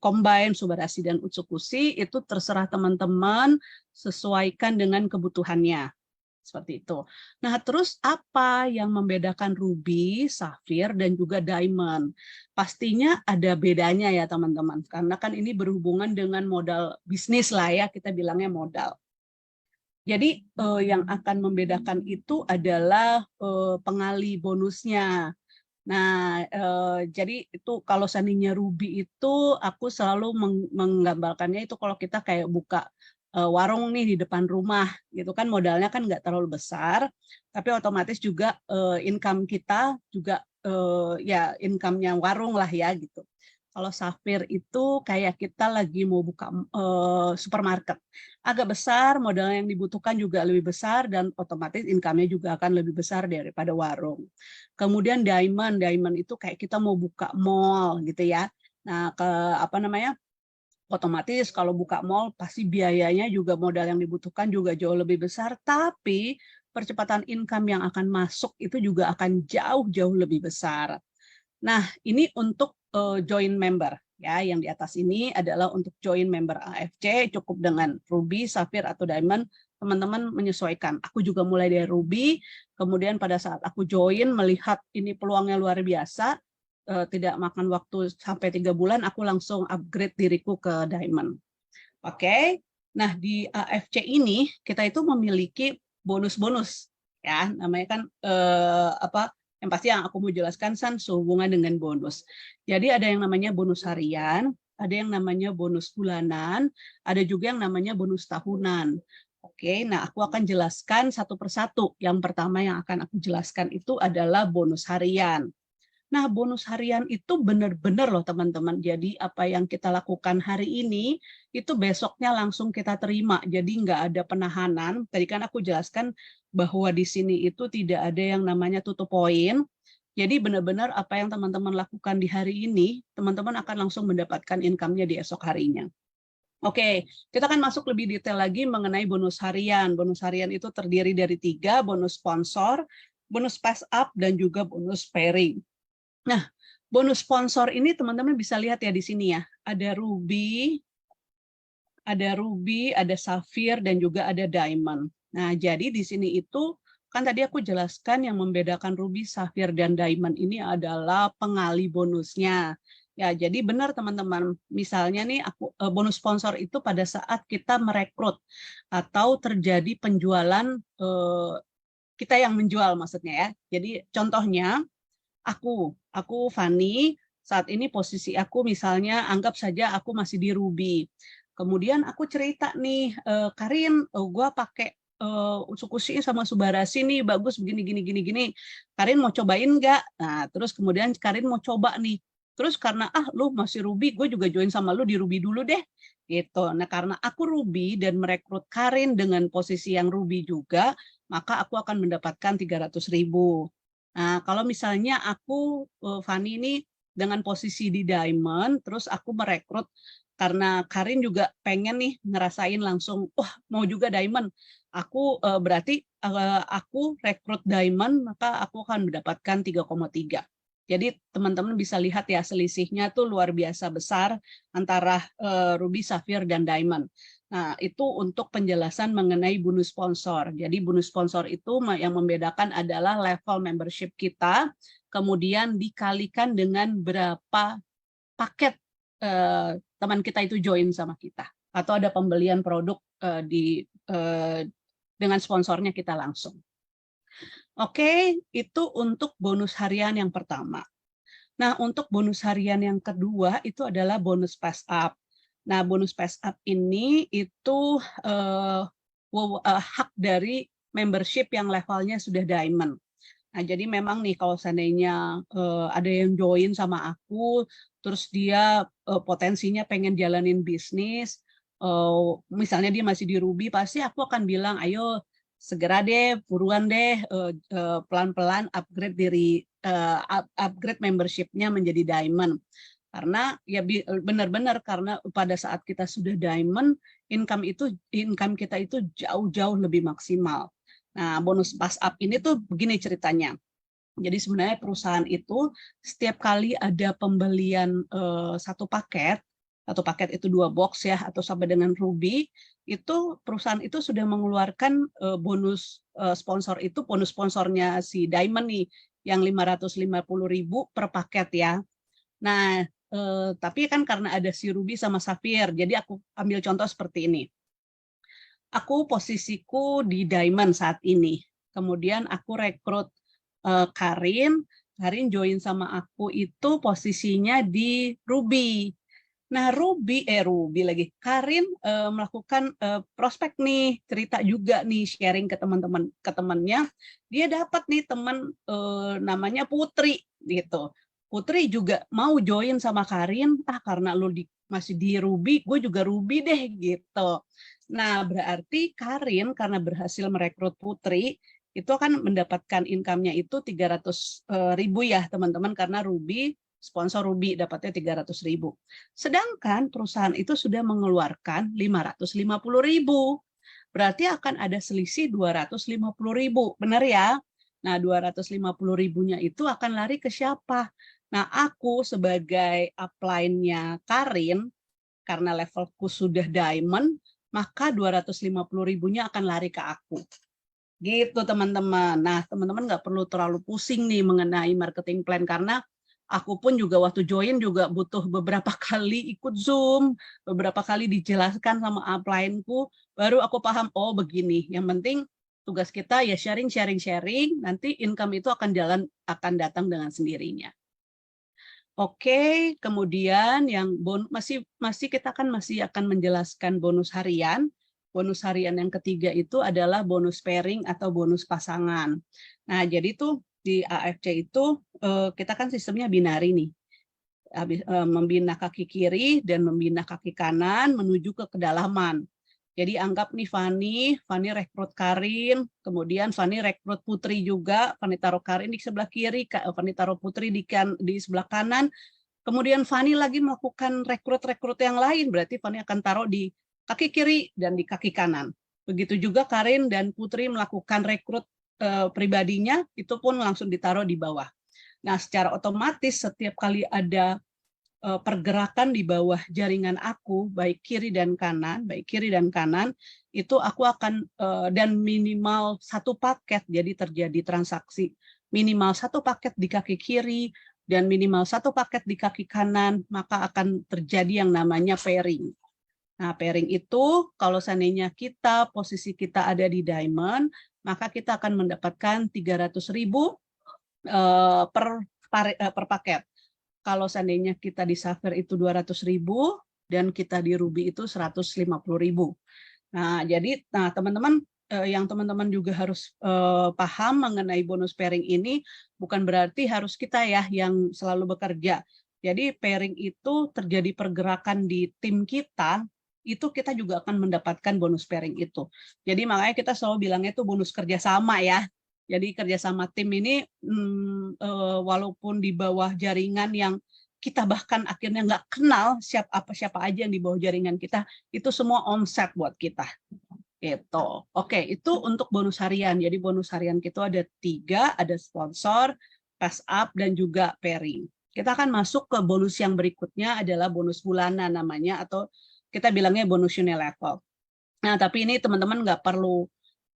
combine Subarashi dan Utsukoshi, itu terserah teman-teman, sesuaikan dengan kebutuhannya. Seperti itu. Nah, terus apa yang membedakan Ruby, Sapphire, dan juga Diamond? Pastinya ada bedanya ya teman-teman, karena kan ini berhubungan dengan modal bisnis lah ya, kita bilangnya modal. Jadi yang akan membedakan itu adalah pengali bonusnya. Nah, jadi itu kalau seandainya Ruby itu aku selalu menggambarkannya itu kalau kita kayak buka warung nih di depan rumah gitu kan, modalnya kan nggak terlalu besar, tapi otomatis juga income kita juga ya income-nya warung lah ya gitu. Kalau Sapphire itu kayak kita lagi mau buka supermarket, agak besar, modal yang dibutuhkan juga lebih besar, dan otomatis income-nya juga akan lebih besar daripada warung. Kemudian Diamond itu kayak kita mau buka mall gitu ya. Nah, otomatis kalau buka mall pasti biayanya juga, modal yang dibutuhkan juga jauh lebih besar, tapi percepatan income yang akan masuk itu juga akan jauh lebih besar. Nah, ini untuk join member ya, yang di atas ini adalah untuk join member AFC, cukup dengan Ruby, Sapphire atau Diamond, teman-teman menyesuaikan. Aku juga mulai dari Ruby, kemudian pada saat aku join melihat ini peluangnya luar biasa, tidak makan waktu sampai 3 bulan, aku langsung upgrade diriku ke Diamond. Oke, nah di AFC ini kita itu memiliki bonus-bonus ya, namanya kan yang pasti yang aku mau jelaskan sehubungan dengan bonus. Jadi ada yang namanya bonus harian, ada yang namanya bonus bulanan, ada juga yang namanya bonus tahunan. Oke, nah aku akan jelaskan satu persatu. Yang pertama yang akan aku jelaskan itu adalah bonus harian. Nah, bonus harian itu benar-benar loh teman-teman. Jadi apa yang kita lakukan hari ini, itu besoknya langsung kita terima. Jadi nggak ada penahanan. Tadi kan aku jelaskan bahwa di sini itu tidak ada yang namanya tutup poin. Jadi benar-benar apa yang teman-teman lakukan di hari ini, teman-teman akan langsung mendapatkan income-nya di esok harinya. Oke, kita akan masuk lebih detail lagi mengenai bonus harian. Bonus harian itu terdiri dari 3, bonus sponsor, bonus pass up, dan juga bonus pairing. Nah, bonus sponsor ini teman-teman bisa lihat ya di sini ya. Ada ruby, ada safir, dan juga ada diamond. Nah, jadi di sini itu kan tadi aku jelaskan yang membedakan ruby, safir, dan diamond ini adalah pengali bonusnya. Ya, jadi benar teman-teman. Misalnya nih bonus sponsor itu pada saat kita merekrut atau terjadi penjualan kita yang menjual maksudnya ya. Jadi contohnya aku Fani, saat ini posisi aku misalnya anggap saja aku masih di Ruby. Kemudian aku cerita nih, Karin, gue pakai Tsukushi sama Subarashi nih bagus begini. Karin mau cobain nggak? Nah, terus kemudian Karin mau coba nih. Terus karena lu masih Ruby, gue juga join sama lu di Ruby dulu deh. Gitu. Nah, karena aku Ruby dan merekrut Karin dengan posisi yang Ruby juga, maka aku akan mendapatkan 300.000. Nah, kalau misalnya aku, Fani ini dengan posisi di Diamond, terus aku merekrut karena Karin juga pengen nih ngerasain langsung, wah mau juga Diamond. Aku berarti aku rekrut Diamond, maka aku akan mendapatkan 3,3. Jadi teman-teman bisa lihat ya selisihnya tuh luar biasa besar antara Ruby, Safir, dan Diamond. Nah, itu untuk penjelasan mengenai bonus sponsor. Jadi bonus sponsor itu yang membedakan adalah level membership kita, kemudian dikalikan dengan berapa paket teman kita itu join sama kita. Atau ada pembelian produk dengan sponsornya kita langsung. Oke, itu untuk bonus harian yang pertama. Nah, untuk bonus harian yang kedua itu adalah bonus pass up. Nah, bonus pass up ini itu hak dari membership yang levelnya sudah diamond. Nah, jadi memang nih kalau seandainya ada yang join sama aku, terus dia potensinya pengen jalanin bisnis, misalnya dia masih di Ruby, pasti aku akan bilang, ayo segera deh, buruan deh, pelan-pelan upgrade upgrade membership-nya menjadi diamond. Karena ya benar-benar karena pada saat kita sudah diamond, income kita itu jauh-jauh lebih maksimal. Nah, bonus pass up ini tuh begini ceritanya. Jadi sebenarnya perusahaan itu setiap kali ada pembelian satu paket itu 2 box ya, atau sampai dengan Ruby, itu perusahaan itu sudah mengeluarkan bonus sponsor itu, bonus sponsornya si Diamond nih, yang 550.000 per paket ya. Nah, tapi kan karena ada si Ruby sama Safir, jadi aku ambil contoh seperti ini. Aku posisiku di Diamond saat ini. Kemudian aku rekrut Karin join sama aku itu posisinya di Ruby. Nah, Ruby lagi. Karin melakukan prospek nih, cerita juga nih, sharing ke temannya. Dia dapat nih teman namanya Putri gitu. Putri juga mau join sama Karin, karena lu masih di Ruby, gue juga Ruby deh gitu. Nah, berarti Karin karena berhasil merekrut Putri, itu akan mendapatkan income-nya itu 300.000 ya teman-teman, karena Ruby, sponsor Ruby dapatnya 300.000. Sedangkan perusahaan itu sudah mengeluarkan 550.000. Berarti akan ada selisih 250.000, benar ya? Nah, 250.000-nya itu akan lari ke siapa? Nah, aku sebagai upline-nya Karin, karena levelku sudah diamond, maka 250.000-nya akan lari ke aku. Gitu teman-teman. Nah, teman-teman nggak perlu terlalu pusing nih mengenai marketing plan, karena aku pun juga waktu join juga butuh beberapa kali ikut Zoom, beberapa kali dijelaskan sama upline-ku, baru aku paham, oh begini. Yang penting tugas kita ya sharing, nanti income itu akan datang dengan sendirinya. Oke, kemudian yang kita kan masih akan menjelaskan bonus harian. Bonus harian yang ketiga itu adalah bonus pairing atau bonus pasangan. Nah, jadi tuh di AFC itu kita kan sistemnya binari nih. Membina kaki kiri dan membina kaki kanan menuju ke kedalaman. Jadi anggap nih Fani rekrut Karin, kemudian Fani rekrut Putri juga, Fani taruh Karin di sebelah kiri, Fani taruh Putri di sebelah kanan, kemudian Fani lagi melakukan rekrut yang lain, berarti Fani akan taruh di kaki kiri dan di kaki kanan. Begitu juga Karin dan Putri melakukan rekrut pribadinya, itu pun langsung ditaruh di bawah. Nah, secara otomatis setiap kali ada pergerakan di bawah jaringan aku, baik kiri dan kanan, itu aku akan, dan minimal satu paket, jadi terjadi transaksi minimal satu paket di kaki kiri dan minimal satu paket di kaki kanan, maka akan terjadi yang namanya pairing. Nah, pairing itu kalau seandainya posisi kita ada di diamond, maka kita akan mendapatkan 300.000 per paket. Kalau seandainya kita di Sapphire itu 200.000 dan kita di Ruby itu 150.000. Nah, jadi teman-teman yang teman-teman juga harus paham mengenai bonus pairing ini, bukan berarti harus kita ya yang selalu bekerja. Jadi pairing itu terjadi pergerakan di tim kita, itu kita juga akan mendapatkan bonus pairing itu. Jadi makanya kita selalu bilangnya itu bonus kerjasama ya. Jadi kerjasama tim ini walaupun di bawah jaringan yang kita bahkan akhirnya nggak kenal siapa aja yang di bawah jaringan kita, itu semua omset buat kita. Gitu. Oke, itu untuk bonus harian. Jadi bonus harian kita ada 3, ada sponsor, pass up, dan juga pairing. Kita akan masuk ke bonus yang berikutnya adalah bonus bulanan namanya, atau kita bilangnya bonus unilevel. Nah, tapi ini teman-teman nggak perlu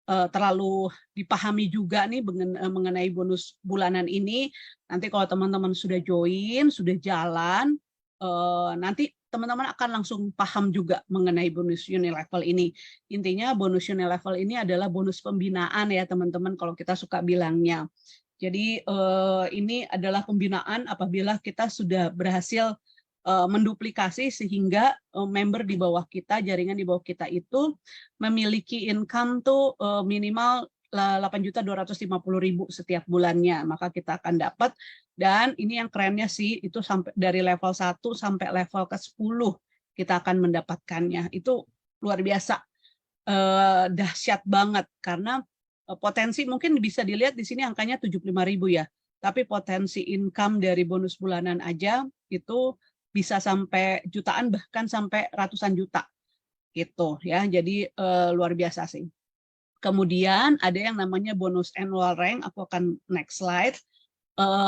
terlalu dipahami juga nih mengenai bonus bulanan ini. Nanti kalau teman-teman sudah join, sudah jalan, nanti teman-teman akan langsung paham juga mengenai bonus unilevel ini. Intinya bonus unilevel ini adalah bonus pembinaan ya teman-teman kalau kita suka bilangnya. Jadi ini adalah pembinaan apabila kita sudah berhasil menduplikasi sehingga member di bawah kita, jaringan di bawah kita itu memiliki income tuh minimal 8.250.000 setiap bulannya, maka kita akan dapat. Dan ini yang kerennya sih, itu sampai dari level 1 sampai level ke-10 kita akan mendapatkannya. Itu luar biasa, dahsyat banget, karena potensi mungkin bisa dilihat di sini angkanya 75.000 ya, tapi potensi income dari bonus bulanan aja itu bisa sampai jutaan, bahkan sampai ratusan juta gitu ya. Jadi luar biasa sih. Kemudian ada yang namanya bonus annual rank. Aku akan next slide.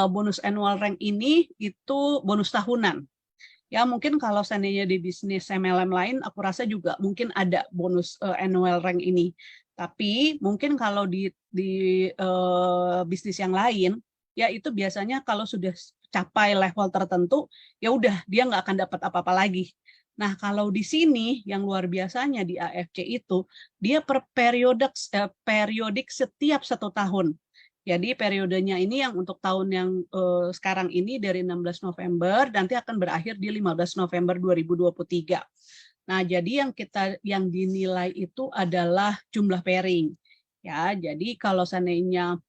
Bonus annual rank ini itu bonus tahunan. Ya mungkin kalau seandainya di bisnis MLM lain, aku rasa juga mungkin ada bonus annual rank ini. Tapi mungkin kalau di bisnis yang lain, ya itu biasanya kalau sudah capai level tertentu, ya udah dia nggak akan dapat apa-apa lagi. Nah kalau di sini yang luar biasanya di AFC itu dia per periodik setiap 1 tahun. Jadi periodenya ini yang untuk tahun yang sekarang ini dari 16 November nanti akan berakhir di 15 November 2023. Nah jadi yang dinilai itu adalah jumlah pairing. Ya jadi kalau seandainya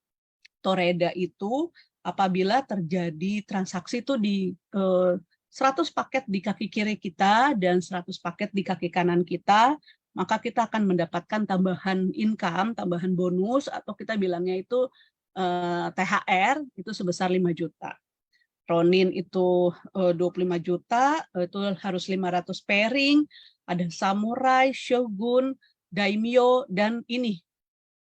Toreda itu apabila terjadi transaksi itu di 100 paket di kaki kiri kita dan 100 paket di kaki kanan kita, maka kita akan mendapatkan tambahan income, tambahan bonus, atau kita bilangnya itu THR, itu sebesar 5 juta. Ronin itu 25 juta, itu harus 500 pairing, ada Samurai, Shogun, Daimyo, dan ini,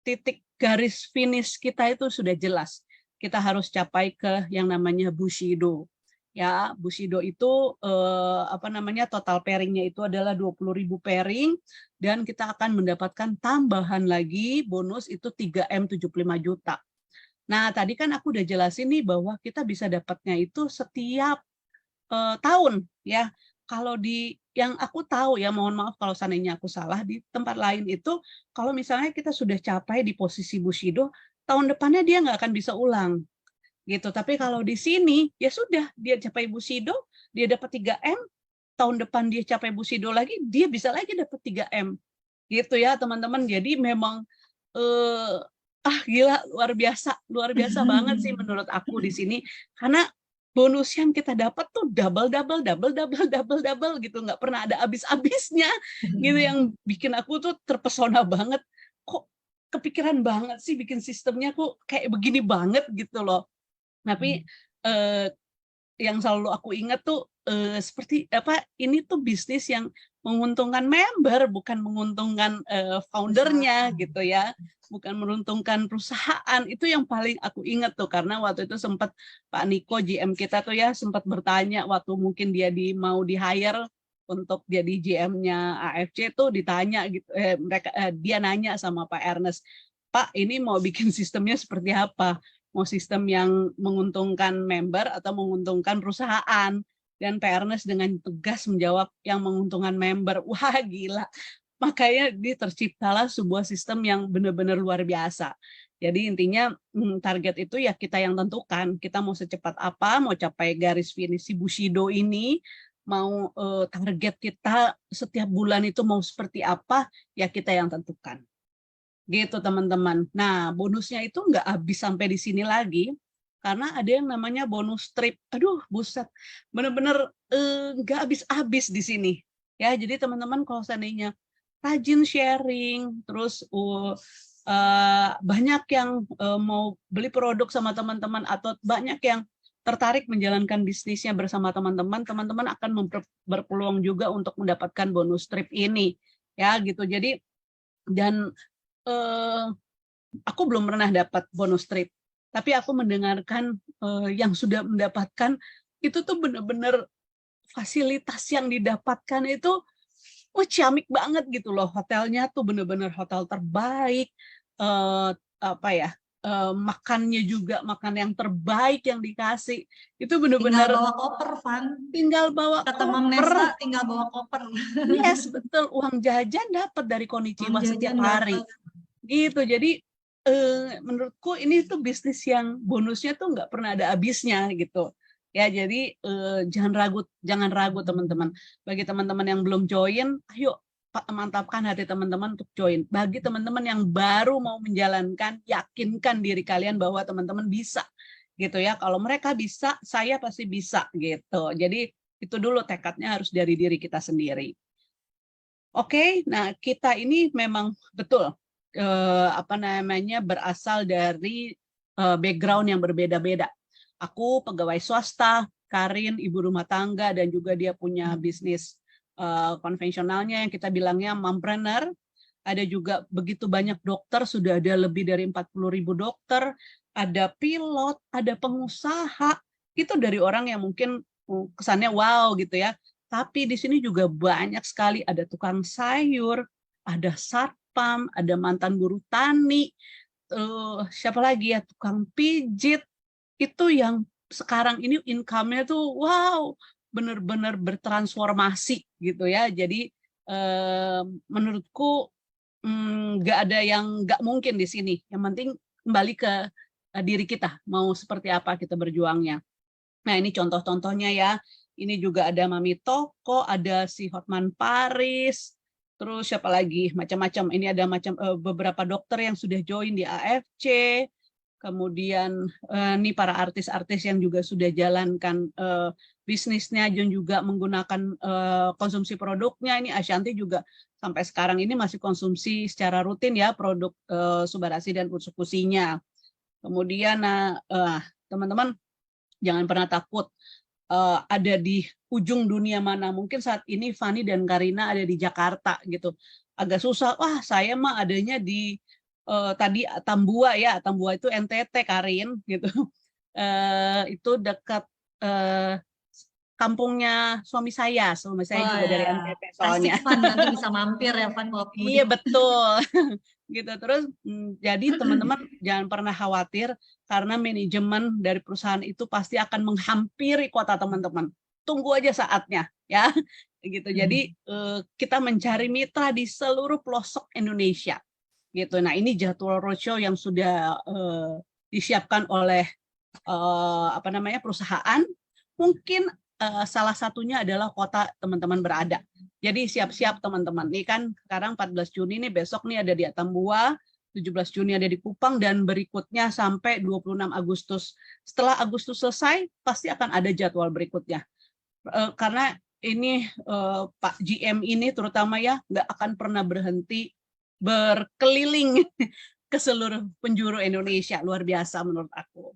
titik garis finish kita itu sudah jelas. Kita harus capai ke yang namanya Bushido. Ya, Bushido itu total pairingnya itu adalah 20.000 pairing dan kita akan mendapatkan tambahan lagi bonus itu 3M 75 juta. Nah, tadi kan aku udah jelasin nih bahwa kita bisa dapatnya itu setiap tahun ya. Kalau di yang aku tahu ya, mohon maaf kalau seandainya aku salah, di tempat lain itu kalau misalnya kita sudah capai di posisi Bushido, tahun depannya dia nggak akan bisa ulang gitu. Tapi kalau di sini ya sudah, dia capai Bushido, dia dapat 3M, tahun depan dia capai Bushido lagi, dia bisa lagi dapat 3M gitu ya teman-teman. Jadi memang gila, luar biasa banget sih menurut aku di sini, karena bonus yang kita dapat tuh double gitu, nggak pernah ada habis-habisnya gitu, yang bikin aku tuh terpesona banget. Kok kepikiran banget sih bikin sistemnya kok kayak begini banget gitu loh. Tapi yang selalu aku ingat tuh seperti apa, ini tuh bisnis yang menguntungkan member, bukan menguntungkan foundernya gitu ya, bukan menguntungkan perusahaan. Itu yang paling aku ingat tuh, karena waktu itu sempat Pak Niko GM kita tuh ya sempat bertanya waktu mungkin dia mau di hire untuk jadi GM-nya AFC tuh, ditanya gitu, dia nanya sama Pak Ernest, Pak ini mau bikin sistemnya seperti apa? Mau sistem yang menguntungkan member atau menguntungkan perusahaan? Dan Pak Ernest dengan tegas menjawab yang menguntungkan member. Wah gila, makanya terciptalah sebuah sistem yang benar-benar luar biasa. Jadi intinya target itu ya kita yang tentukan, kita mau secepat apa, mau capai garis finish Bushido ini, mau target kita setiap bulan itu mau seperti apa, ya kita yang tentukan. Gitu teman-teman. Nah, bonusnya itu nggak habis sampai di sini lagi, karena ada yang namanya bonus trip. Aduh, buset, bener-bener nggak habis-habis di sini. Ya, jadi teman-teman kalau seandainya rajin sharing, terus banyak yang mau beli produk sama teman-teman, atau banyak yang tertarik menjalankan bisnisnya bersama teman-teman, teman-teman akan berpeluang juga untuk mendapatkan bonus trip ini. Ya, gitu. Jadi, dan aku belum pernah dapat bonus trip, tapi aku mendengarkan yang sudah mendapatkan itu tuh benar-benar fasilitas yang didapatkan itu ciamik banget gitu loh. Hotelnya tuh benar-benar hotel terbaik, apa ya, makannya juga makan yang terbaik yang dikasih. Itu benar-benar tinggal bawa koper, Van. Tinggal bawa kata koper. Mam Nesa, tinggal bawa koper. Yes, betul. Uang jajan dapat dari Konichiwa Uang setiap jajan hari. dapat. Gitu. Jadi menurutku ini tuh bisnis yang bonusnya tuh nggak pernah ada habisnya gitu. Ya, jadi jangan ragu teman-teman. Bagi teman-teman yang belum join, ayo mantapkan hati teman-teman untuk join. Bagi teman-teman yang baru mau menjalankan, yakinkan diri kalian bahwa teman-teman bisa. Gitu ya. Kalau mereka bisa, saya pasti bisa gitu. Jadi itu dulu tekadnya harus dari diri kita sendiri. Oke, nah kita ini memang betul berasal dari background yang berbeda-beda. Aku pegawai swasta, Karin ibu rumah tangga, dan juga dia punya bisnis konvensionalnya yang kita bilangnya mompreneur. Ada juga begitu banyak dokter, sudah ada lebih dari 40.000 dokter, ada pilot, ada pengusaha. Itu dari orang yang mungkin kesannya wow gitu ya. Tapi di sini juga banyak sekali, ada tukang sayur, ada satpam, ada mantan buruh tani, siapa lagi ya, tukang pijit. Itu yang sekarang ini income-nya tuh wow, benar-benar bertransformasi gitu ya. Jadi menurutku nggak ada yang nggak mungkin di sini. Yang penting kembali ke diri kita, mau seperti apa kita berjuangnya. Nah, ini contoh-contohnya ya. Ini juga ada Mami Toko, ada si Hotman Paris, terus siapa lagi, macam-macam. Ini ada beberapa dokter yang sudah join di AFC. Kemudian ini para artis-artis yang juga sudah jalankan bisnisnya dan juga menggunakan konsumsi produknya. Ini Ashanti juga sampai sekarang ini masih konsumsi secara rutin ya produk Subarasi dan Utsukusinya. Kemudian teman-teman jangan pernah takut ada di ujung dunia mana. Mungkin saat ini Fani dan Karina ada di Jakarta gitu. Agak susah. Wah, saya mah adanya di tadi Tambua ya. Tambua itu NTT, Karin gitu. Itu dekat kampungnya suami saya. Suami saya juga dari NTT soalnya. Asik, Van, nanti bisa mampir ya, Van. Iya, betul. Gitu. Terus jadi teman-teman jangan pernah khawatir, karena manajemen dari perusahaan itu pasti akan menghampiri kota teman-teman. Tunggu aja saatnya ya. Gitu. Jadi kita mencari mitra di seluruh pelosok Indonesia. Gitu. Nah, ini jadwal roadshow yang sudah disiapkan oleh perusahaan. Mungkin salah satunya adalah kota teman-teman berada. Jadi siap-siap teman-teman. Nih kan sekarang 14 Juni nih, besok nih ada di Atambua, 17 Juni ada di Kupang, dan berikutnya sampai 26 Agustus. Setelah Agustus selesai, pasti akan ada jadwal berikutnya. Karena ini Pak GM ini terutama ya, nggak akan pernah berhenti berkeliling ke seluruh penjuru Indonesia. Luar biasa menurut aku.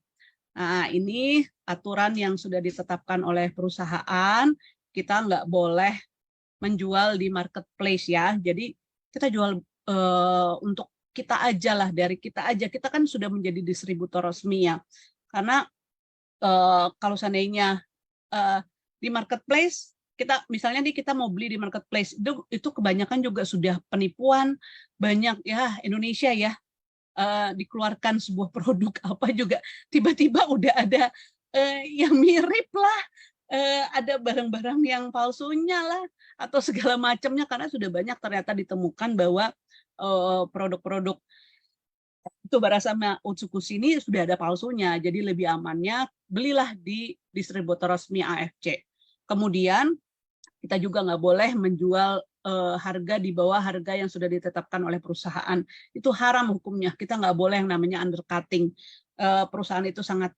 Nah, ini aturan yang sudah ditetapkan oleh perusahaan. Kita nggak boleh menjual di marketplace ya. Jadi kita jual untuk kita aja lah, dari kita aja. Kita kan sudah menjadi distributor resmi ya. Karena kalau seandainya di marketplace, kita misalnya kita mau beli di marketplace, itu kebanyakan juga sudah penipuan, banyak ya Indonesia ya, dikeluarkan sebuah produk apa juga tiba-tiba udah ada yang mirip lah, ada barang-barang yang palsunya lah, atau segala macamnya, karena sudah banyak ternyata ditemukan bahwa produk-produk itu Barasama Utsukushi ini sudah ada palsunya. Jadi lebih amannya belilah di distributor resmi AFC. Kemudian kita juga nggak boleh menjual harga di bawah harga yang sudah ditetapkan oleh perusahaan. Itu haram hukumnya. Kita nggak boleh yang namanya undercutting. Perusahaan itu sangat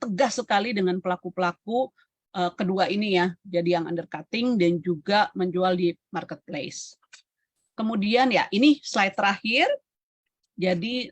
tegas sekali dengan pelaku-pelaku kedua ini ya. Jadi yang undercutting dan juga menjual di marketplace. Kemudian ya ini slide terakhir. Jadi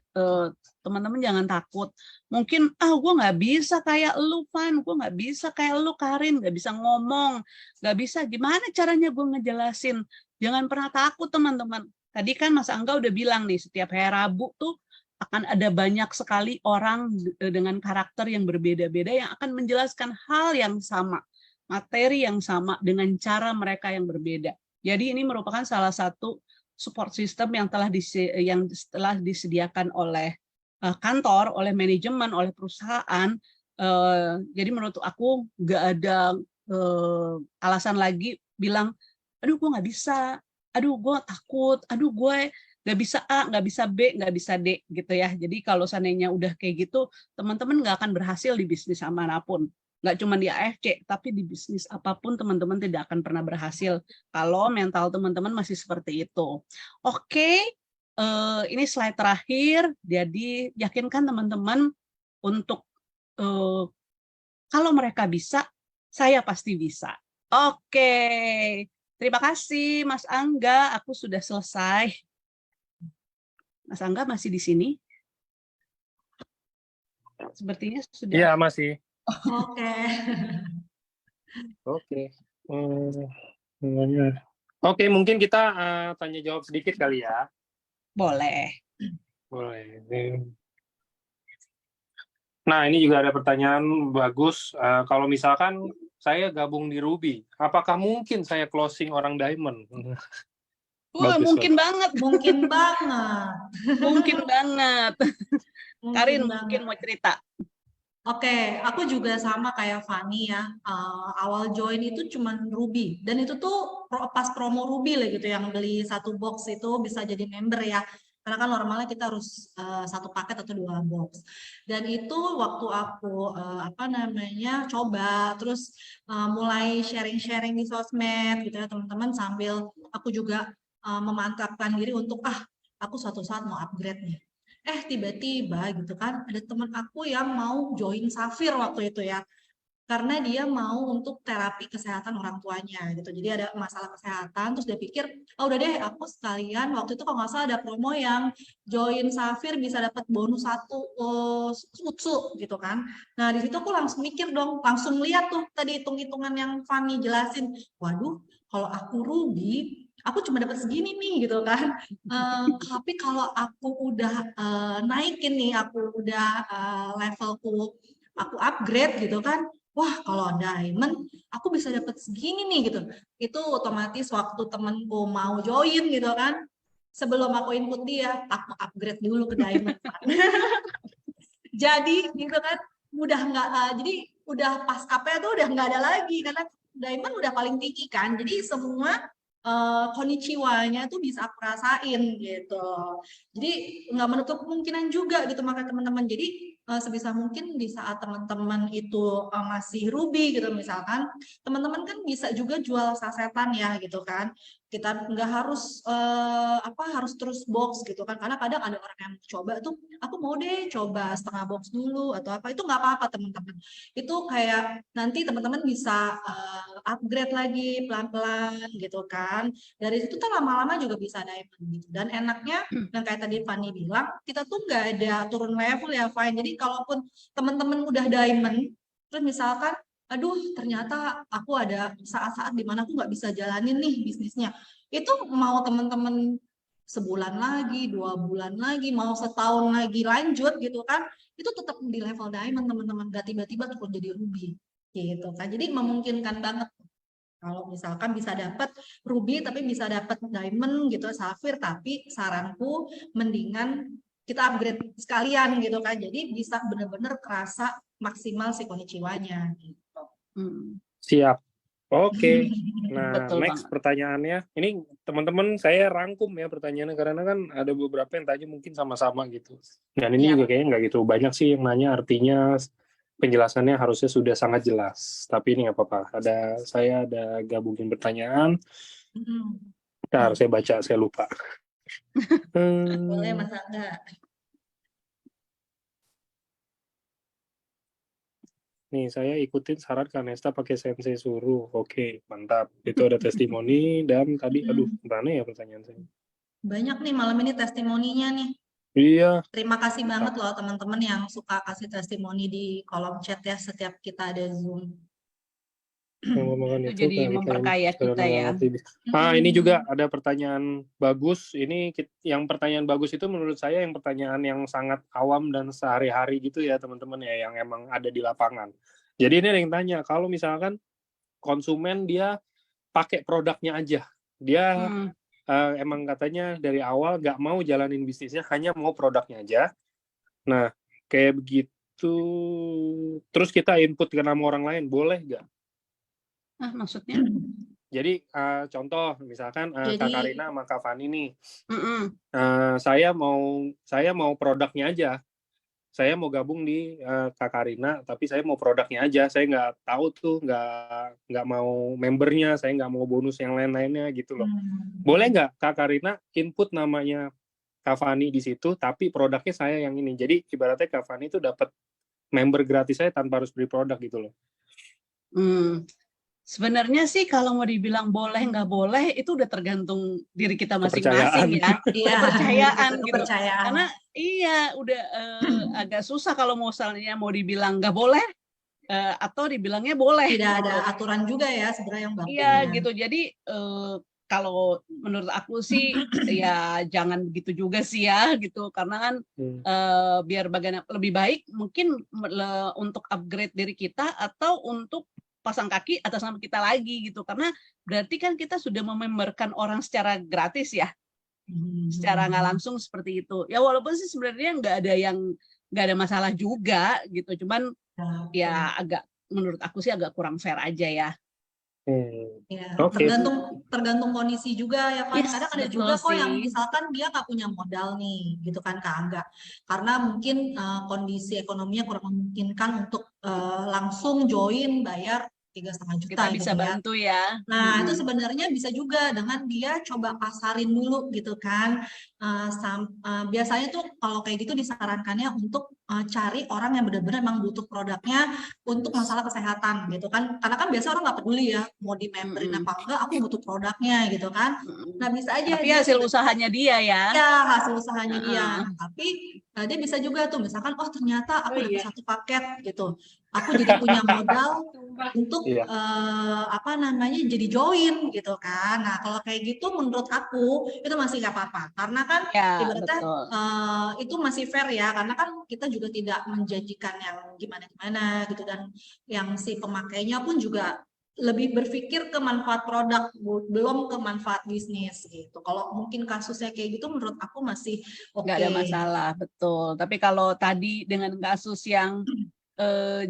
teman-teman jangan takut. Mungkin gue nggak bisa kayak lu Van, gue nggak bisa kayak lu Karin, nggak bisa ngomong, nggak bisa. Gimana caranya gue ngejelasin? Jangan pernah takut teman-teman. Tadi kan Mas Angga udah bilang nih, setiap hari Rabu tuh akan ada banyak sekali orang dengan karakter yang berbeda-beda yang akan menjelaskan hal yang sama, materi yang sama dengan cara mereka yang berbeda. Jadi ini merupakan salah satu support system yang telah disediakan oleh kantor, oleh manajemen, oleh perusahaan. Jadi menurut aku nggak ada alasan lagi bilang, aduh gue nggak bisa, aduh gue takut, aduh gue nggak bisa A, nggak bisa B, nggak bisa D gitu ya. Jadi kalau seandainya udah kayak gitu, teman-teman nggak akan berhasil di bisnis manapun. Nggak cuma di AFC, tapi di bisnis apapun teman-teman tidak akan pernah berhasil kalau mental teman-teman masih seperti itu. Oke, ini slide terakhir. Jadi yakinkan teman-teman untuk kalau mereka bisa, saya pasti bisa. Oke, terima kasih Mas Angga. Aku sudah selesai. Mas Angga masih di sini? Sepertinya sudah. Iya, masih. Oke. Oke. Oke, mungkin kita tanya jawab sedikit kali ya. Boleh. Boleh. Nah, ini juga ada pertanyaan bagus. Kalau misalkan saya gabung di Ruby, apakah mungkin saya closing orang Diamond? Bagus, mungkin banget. Mungkin banget. Mungkin banget. Karin mungkin mau cerita. Oke, aku juga sama kayak Fani ya. Awal join itu cuma Ruby, dan itu tuh pas promo Ruby lah gitu, yang beli satu box itu bisa jadi member ya. Karena kan normalnya kita harus satu paket atau 2 box. Dan itu waktu aku coba, terus mulai sharing-sharing di sosmed gitu ya teman-teman, sambil aku juga memantapkan diri untuk aku suatu saat mau upgrade nih. Tiba-tiba gitu kan ada teman aku yang mau join Safir waktu itu ya, karena dia mau untuk terapi kesehatan orang tuanya gitu. Jadi ada masalah kesehatan, terus dia pikir, udah deh aku sekalian, waktu itu kalau nggak salah ada promo yang join Safir bisa dapat bonus 1 utsu gitu kan. Nah di situ aku langsung mikir dong, langsung lihat tuh tadi hitung-hitungan yang Fanny jelasin, waduh kalau aku rugi aku cuma dapat segini nih gitu kan. Tapi kalau aku udah naikin nih, aku udah levelku, aku upgrade gitu kan, wah kalau diamond aku bisa dapat segini nih gitu. Itu otomatis waktu temenku mau join gitu kan, sebelum aku input dia, aku upgrade dulu ke diamond. Jadi gitu kan, udah nggak, jadi udah pas apa tuh udah nggak ada lagi, karena diamond udah paling tinggi kan. Jadi semua konnichiwa-nya tuh bisa aku rasain gitu. Jadi nggak menutup kemungkinan juga gitu, makanya teman-teman. Jadi sebisa mungkin di saat teman-teman itu masih ruby gitu misalkan, teman-teman kan bisa juga jual sasetan ya gitu kan. Kita nggak harus harus terus box gitu kan, karena kadang ada orang yang coba tuh, aku mau deh coba setengah box dulu atau apa, itu nggak apa-apa teman-teman. Itu kayak nanti teman-teman bisa upgrade lagi pelan-pelan gitu kan. Dari situ tuh lama-lama juga bisa diamond gitu. Dan enaknya yang kayak tadi Fanny bilang, kita tuh nggak ada turun level ya, Fine. Jadi kalaupun teman-teman udah diamond, terus misalkan, aduh ternyata aku ada saat-saat dimana aku nggak bisa jalanin nih bisnisnya. Itu mau teman-teman sebulan lagi, 2 bulan lagi, mau setahun lagi lanjut gitu kan, itu tetap di level diamond teman-teman, nggak tiba-tiba turun jadi ruby gitu kan. Jadi memungkinkan banget kalau misalkan bisa dapat ruby tapi bisa dapat diamond gitu, safir, tapi saranku mendingan kita upgrade sekalian gitu kan. Jadi bisa benar-benar kerasa maksimal si konnichiwa-nya gitu. Siap. Oke. Nah, Betul next banget. pertanyaannya. Ini teman-teman saya rangkum ya pertanyaannya karena kan ada beberapa yang tanya mungkin sama-sama gitu. Dan ini Iya. juga kayaknya nggak gitu banyak sih yang nanya, artinya penjelasannya harusnya sudah sangat jelas. Tapi ini nggak apa-apa. Saya ada gabungin pertanyaan. Bentar, saya baca, saya lupa. Boleh Mas Angga. Nih, saya ikutin saran Kanesta pakai sensei suruh. Oke, mantap. Itu ada testimoni dan tadi, aduh, mana ya pertanyaan saya? Banyak nih malam ini testimoninya nih. Iya. Terima kasih banget loh teman-teman yang suka kasih testimoni di kolom chat ya setiap kita ada Zoom. Itu jadi memperkaya kita ya. Ini juga ada pertanyaan bagus. Ini yang pertanyaan bagus itu menurut saya yang pertanyaan yang sangat awam dan sehari-hari gitu ya teman-teman ya, yang emang ada di lapangan. Jadi ini ada yang tanya, kalau misalkan konsumen dia pakai produknya aja, dia emang katanya dari awal nggak mau jalanin bisnisnya, hanya mau produknya aja. Nah, kayak begitu, terus kita input ke nama orang lain, boleh nggak? Maksudnya? Jadi contoh misalkan Kak Karina sama Kak Fani nih, saya mau produknya aja, saya mau gabung di Kak Karina, tapi saya mau produknya aja, saya nggak tahu tuh, nggak mau membernya, saya nggak mau bonus yang lain-lainnya gitu loh. Boleh nggak Kak Karina input namanya Kak Fani di situ, tapi produknya saya yang ini. Jadi ibaratnya Kak Fani itu dapat member gratis saya tanpa harus beli produk gitu loh. Sebenarnya sih kalau mau dibilang boleh nggak boleh itu udah tergantung diri kita masing-masing ya. Kepercayaan gitu. Karena iya udah agak susah kalau misalnya mau dibilang nggak boleh atau dibilangnya boleh. Tidak ada aturan juga ya sebenarnya yang bakunya. Iya gitu. Jadi kalau menurut aku sih ya jangan begitu juga sih ya gitu. Karena kan biar lebih baik mungkin untuk upgrade diri kita atau untuk pasang kaki atas nama kita lagi gitu, karena berarti kan kita sudah mememberkan orang secara gratis ya, secara nggak langsung seperti itu ya, walaupun sih sebenarnya nggak ada masalah juga gitu, cuman ya agak menurut aku sih agak kurang fair aja ya. Ya, tergantung kondisi juga ya Pak. Kadang ada juga kok yang misalkan dia nggak punya modal nih gitu kan Kak Angga, karena mungkin kondisi ekonominya kurang memungkinkan untuk langsung join bayar 3,5 juta kita bisa gitu bantu ya. Nah itu sebenarnya bisa juga dengan dia coba pasarin dulu gitu kan. Biasanya tuh kalau kayak gitu disarankannya untuk cari orang yang benar-benar emang butuh produknya untuk masalah kesehatan gitu kan, karena kan biasa orang nggak peduli ya mau di memberin apa enggak, aku butuh produknya gitu kan. Nah bisa aja tapi hasil usahanya dia ya. Ya hasil usahanya dia, tapi dia bisa juga tuh misalkan ternyata aku dapat satu paket gitu, aku jadi punya modal untuk jadi join gitu kan. Nah kalau kayak gitu menurut aku itu masih nggak apa-apa, karena kan ibaratnya itu masih fair ya, karena kan kita juga tidak menjanjikan yang gimana-gimana gitu, dan yang si pemakainya pun juga lebih berpikir ke manfaat produk, belum ke manfaat bisnis gitu. Kalau mungkin kasusnya kayak gitu menurut aku masih oke. Nggak ada masalah, betul. Tapi kalau tadi dengan kasus yang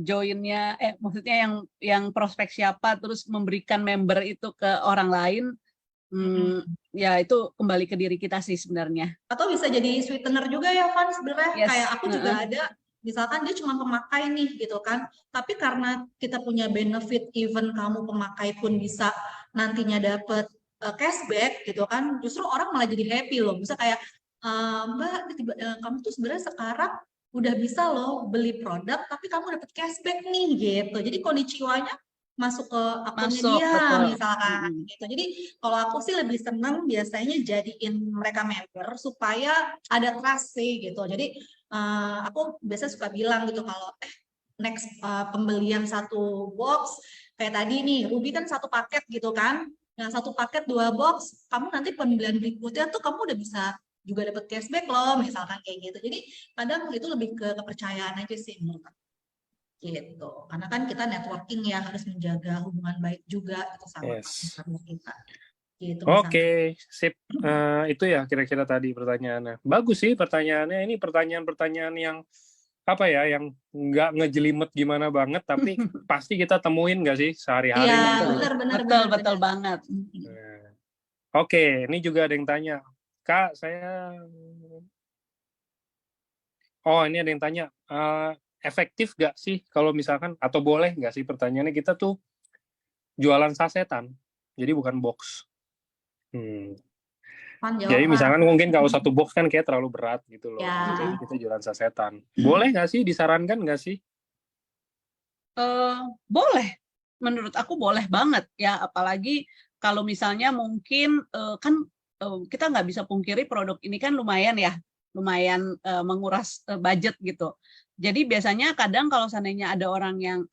joinnya, maksudnya yang prospek siapa terus memberikan member itu ke orang lain, ya itu kembali ke diri kita sih sebenarnya. Atau bisa jadi sweetener juga ya Van sebenarnya. Kayak aku juga ada misalkan dia cuma pemakai nih gitu kan, tapi karena kita punya benefit, even kamu pemakai pun bisa nantinya dapat cashback gitu kan, justru orang malah jadi happy loh. Bisa kayak Mbak, kamu tuh sebenarnya sekarang udah bisa loh beli produk, tapi kamu dapat cashback nih gitu. Jadi konnichiwa-nya masuk ke akunnya Masuk, dia betul. misalkan gitu. Jadi kalau aku sih lebih seneng biasanya jadiin mereka member supaya ada trust sih gitu. Jadi aku biasa suka bilang gitu kalau next pembelian satu box kayak tadi nih Ruby kan satu paket gitu kan. Nah, satu paket 2 box, kamu nanti pembelian berikutnya tuh kamu udah bisa juga dapat cashback loh, misalkan kayak gitu. Jadi kadang itu lebih ke kepercayaan aja sih menurut aku. Gitu. Karena kan kita networking ya harus menjaga hubungan baik juga gitu sama Yes. partner kita. Gitu Oke, sip. Itu ya kira-kira tadi pertanyaannya. Bagus sih pertanyaannya. Ini pertanyaan-pertanyaan yang apa ya, yang nggak ngejelimet gimana banget, tapi pasti kita temuin nggak sih sehari-hari Iya, gitu. Betul banget. Nah, Oke, ini juga ada yang tanya, Kak, ini ada yang tanya, efektif nggak sih kalau misalkan, atau boleh nggak sih pertanyaannya, kita tuh jualan sasetan, jadi bukan box. Jadi misalkan mungkin kalau satu box kan kayak terlalu berat gitu loh. Ya. Jadi kita jualan sasetan. Boleh nggak sih? Disarankan nggak sih? Boleh. Menurut aku boleh banget ya. Apalagi kalau misalnya mungkin kan kita nggak bisa pungkiri produk ini kan lumayan ya. Lumayan menguras budget gitu. Jadi biasanya kadang kalau seandainya ada orang yang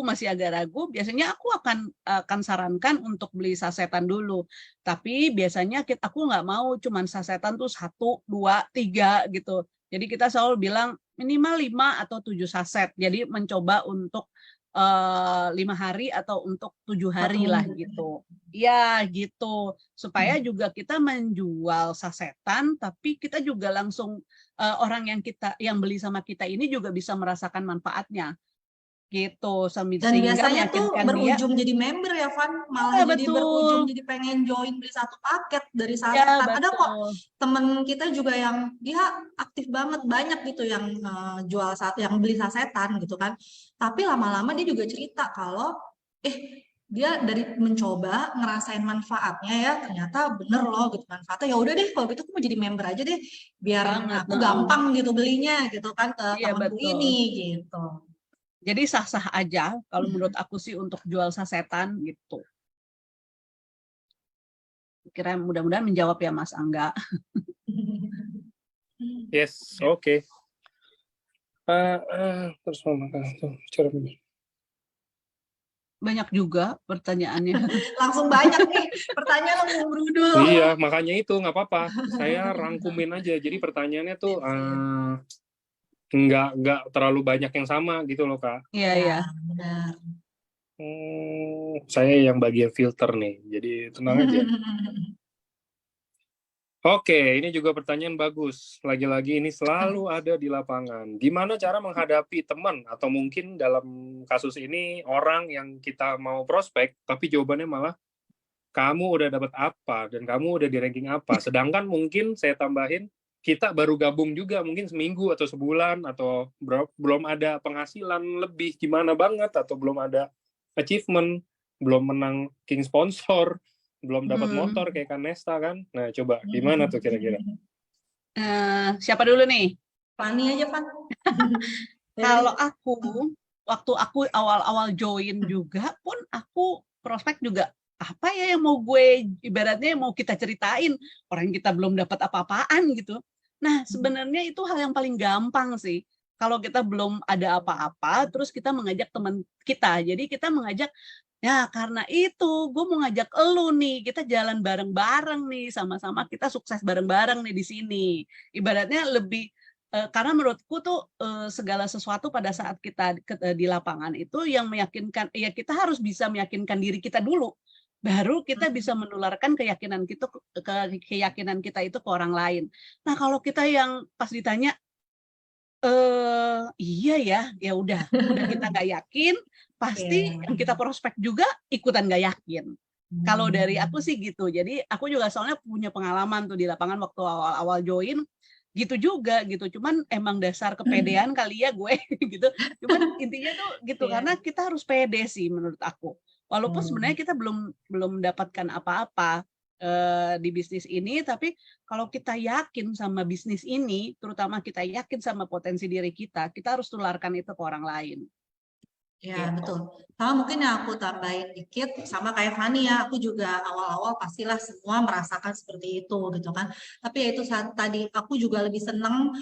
masih agak ragu, biasanya aku akan sarankan untuk beli sasetan dulu. Tapi biasanya aku nggak mau cuman sasetan tuh 1, 2, 3 gitu. Jadi kita selalu bilang minimal 5 atau 7 saset. Jadi mencoba untuk 5 hari atau untuk 7 hari lah gitu. Ya gitu. Supaya juga kita menjual sasetan, tapi kita juga langsung orang yang beli sama kita ini juga bisa merasakan manfaatnya gitu. Dan biasanya tuh berujung jadi member ya Van, malah jadi berujung jadi pengen join beli satu paket dari sasetan. Ada kok temen kita juga yang dia aktif banget, banyak gitu yang yang beli sasetan gitu kan. Tapi lama-lama dia juga cerita kalau dia dari mencoba ngerasain manfaatnya ya, ternyata bener loh gitu manfaatnya. Ya udah deh kalau gitu aku mau jadi member aja deh biar aku gampang gitu belinya gitu kan ke temanku ini gitu. Jadi sah-sah aja kalau menurut aku sih untuk jual sasetan gitu. Kira mudah-mudahan menjawab ya Mas Angga. Yes, oke. Terus cara banyak juga pertanyaannya. Langsung banyak nih pertanyaan langsung berudul. Iya, makanya itu nggak apa-apa. Saya rangkumin aja. Jadi pertanyaannya tuh nggak terlalu banyak yang sama gitu loh Kak. Iya. Benar. Saya yang bagian filter nih, jadi tenang aja. Oke, ini juga pertanyaan bagus. Lagi-lagi ini selalu ada di lapangan. Gimana cara menghadapi teman atau mungkin dalam kasus ini orang yang kita mau prospek, tapi jawabannya malah kamu udah dapat apa dan kamu udah di ranking apa. Sedangkan mungkin saya tambahin kita baru gabung juga mungkin seminggu atau sebulan atau belum ada penghasilan lebih gimana banget atau belum ada achievement, belum menang king sponsor, belum dapat motor kayak Kanesta kan. Nah, coba gimana tuh kira-kira? Siapa dulu nih? Fani aja, Pan. Kalau waktu aku awal-awal join juga pun aku prospek juga apa ya yang mau gue ibaratnya mau kita ceritain orang kita belum dapat apa-apaan gitu. Nah, sebenarnya itu hal yang paling gampang sih. Kalau kita belum ada apa-apa, terus kita mengajak teman kita. Jadi kita mengajak, ya karena itu gue mau ngajak elu nih, kita jalan bareng-bareng nih, sama-sama kita sukses bareng-bareng nih di sini. Ibaratnya lebih, karena menurutku tuh segala sesuatu pada saat kita di lapangan itu yang meyakinkan, ya kita harus bisa meyakinkan diri kita dulu. Baru kita bisa menularkan keyakinan kita itu ke orang lain. Nah kalau kita yang pas ditanya, iya ya udah kita nggak yakin, pasti yang kita prospek juga ikutan nggak yakin. Kalau dari aku sih gitu. Jadi aku juga soalnya punya pengalaman tuh di lapangan waktu awal-awal join. gitu juga gitu. Cuman emang dasar kepedean kali ya gue gitu. Cuman intinya tuh gitu Iya. karena kita harus pede sih menurut aku. Walaupun sebenarnya kita belum mendapatkan apa-apa di bisnis ini, tapi kalau kita yakin sama bisnis ini, terutama kita yakin sama potensi diri kita harus tularkan itu ke orang lain. Ya, Gitu. betul. Sama mungkin yang aku tambahin dikit, sama kayak Fani ya, aku juga awal-awal pastilah semua merasakan seperti itu gitu kan. Tapi ya itu saat tadi aku juga lebih seneng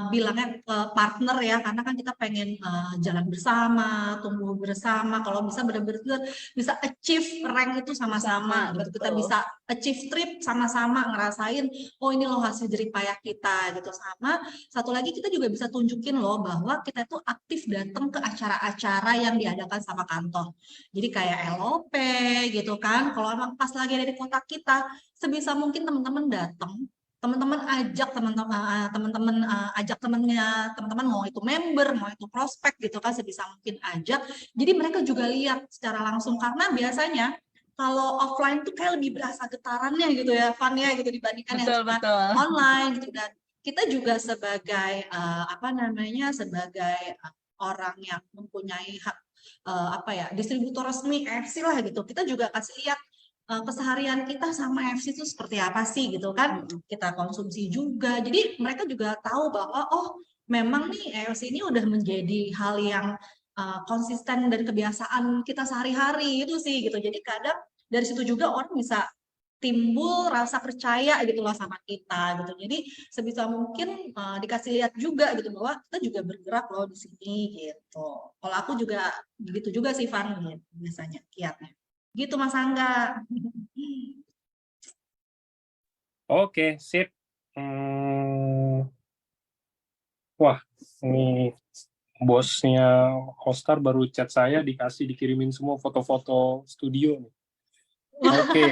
bilangnya partner ya, karena kan kita pengen jalan bersama, tumbuh bersama. Kalau bisa benar-benar bisa achieve rank itu sama-sama gitu. Kita Betul. bisa achieve trip sama-sama ngerasain, oh ini loh hasil jerih payah kita gitu. Sama satu lagi kita juga bisa tunjukin loh bahwa kita tuh aktif datang ke acara-acara yang diadakan sama kantor. Jadi kayak LOP gitu kan. Kalau emang pas lagi ada di kota kita, sebisa mungkin teman-teman datang, teman-teman ajak teman-teman ajak temennya, teman-teman mau itu member, mau itu prospek gitu kan, sebisa mungkin ajak. Jadi mereka juga lihat secara langsung karena biasanya kalau offline tuh kayak lebih berasa getarannya gitu ya, Van ya gitu dibandingkan yang cuma online gitu. Dan kita juga sebagai sebagai orang yang mempunyai hak distributor resmi FC lah gitu, kita juga kasih lihat keseharian kita sama FC itu seperti apa sih gitu kan, kita konsumsi juga, jadi mereka juga tahu bahwa oh memang nih FC ini udah menjadi hal yang konsisten dan kebiasaan kita sehari-hari itu sih gitu. Jadi kadang dari situ juga orang bisa timbul rasa percaya gitu loh sama kita gitu. Jadi sebisa mungkin dikasih lihat juga gitu bahwa kita juga bergerak loh di sini gitu. Kalau aku juga begitu juga sih Van gitu, biasanya kiatnya. Gitu Mas Angga. Oke, sip. Wah, ini bosnya Hostar baru chat saya dikirimin semua foto-foto studio nih. Oke.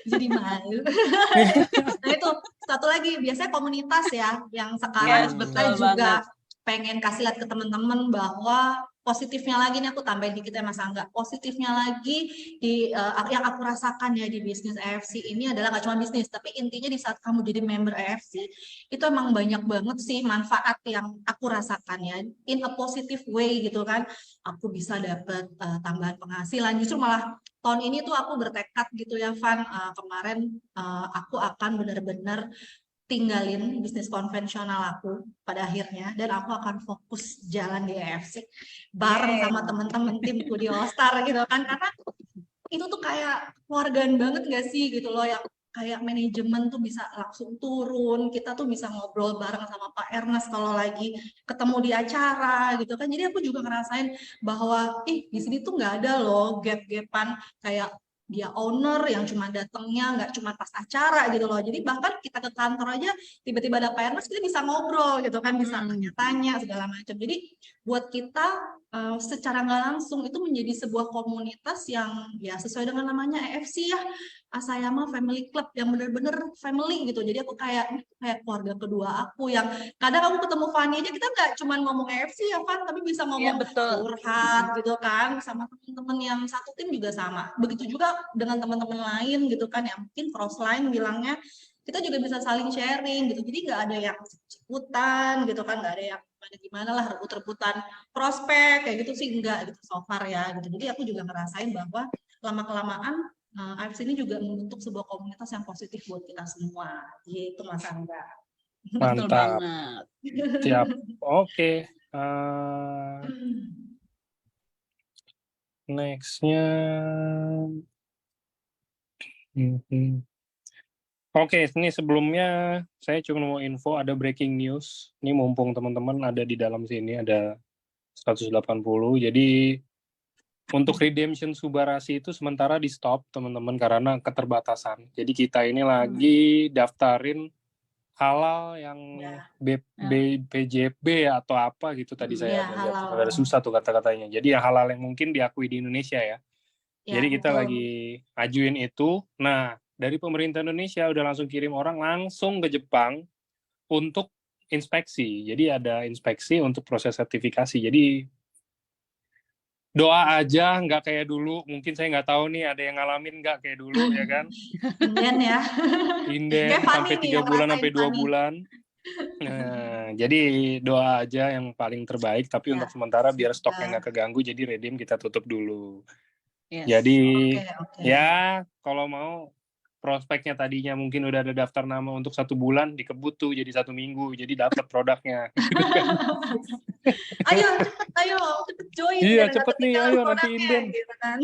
Jadi malu. Nah itu satu lagi biasanya komunitas ya yang sekarang kita juga pengen kasih lihat ke teman-teman bahwa positifnya lagi nih, aku tambahin dikit ya Mas Angga, positifnya lagi di yang aku rasakan ya di bisnis AFC ini adalah gak cuma bisnis, tapi intinya di saat kamu jadi member AFC itu emang banyak banget sih manfaat yang aku rasakan ya, in a positive way gitu kan. Aku bisa dapat tambahan penghasilan, justru malah tahun ini tuh aku bertekad gitu ya Van, kemarin aku akan benar-benar tinggalin bisnis konvensional aku pada akhirnya, dan aku akan fokus jalan di AFC bareng sama teman-teman timku di All Star gitu kan, karena itu tuh kayak keluargaan banget gak sih gitu loh, yang kayak manajemen tuh bisa langsung turun, kita tuh bisa ngobrol bareng sama Pak Ernest kalau lagi ketemu di acara gitu kan. Jadi aku juga ngerasain bahwa di sini tuh nggak ada loh gap-gapan kayak dia owner yang cuma datangnya nggak cuma pas acara gitu loh. Jadi bahkan kita ke kantor aja tiba-tiba ada Pak Ernest, kita bisa ngobrol gitu kan, bisa tanya-tanya segala macam. Jadi buat kita secara nggak langsung itu menjadi sebuah komunitas yang ya sesuai dengan namanya AFC ya, Asayama Family Club, yang bener-bener family gitu. Jadi aku kayak keluarga kedua aku, yang kadang aku ketemu Fanny aja kita nggak cuma ngomong AFC ya Van, tapi bisa ngomong curhat gitu kan, sama teman-teman yang satu tim juga sama. Begitu juga dengan teman-teman lain gitu kan, yang mungkin crossline bilangnya, kita juga bisa saling sharing gitu. Jadi nggak ada yang ikutan gitu kan, nggak ada yang gimana lah rebut-rebutan prospek kayak gitu sih, enggak gitu so far ya gitu. Jadi aku juga ngerasain bahwa lama-kelamaan AFC ini juga membentuk sebuah komunitas yang positif buat kita semua gitu Mas Angga. Mantap. Siap. Oke. Next-nya. Oke, ini sebelumnya saya cuma mau info ada breaking news. Ini mumpung teman-teman ada di dalam sini, ada 180. Jadi untuk redemption Subarasi itu sementara di stop teman-teman karena keterbatasan. Jadi kita ini lagi daftarin halal yang BPJB atau apa gitu tadi saya lihat. Ada susah tuh kata-katanya. Jadi yang halal yang mungkin diakui di Indonesia ya. Jadi kita lagi ajuin itu. Nah, dari pemerintah Indonesia udah langsung kirim orang langsung ke Jepang untuk inspeksi. Jadi ada inspeksi untuk proses sertifikasi. Jadi Doa aja, nggak kayak dulu. Mungkin saya nggak tahu nih ada yang ngalamin nggak kayak dulu ya kan. Inden ya. Kayak Inden Fani sampai nih 3 yang bulan ngerasain sampai 2 Fani. bulan. Nah, jadi doa aja yang paling terbaik. Tapi Ya, untuk sementara biar stoknya semoga. nggak keganggu, jadi redeem kita tutup dulu. Yes. Jadi Oke. ya kalau mau prospeknya tadinya mungkin udah ada daftar nama untuk 1 bulan, dikebut tuh jadi 1 minggu, jadi dapat produknya. Gitu kan. Ayo cepet join Iya, biar nggak cepet nih, ketinggalan ayo nanti produknya inden. gitu kan.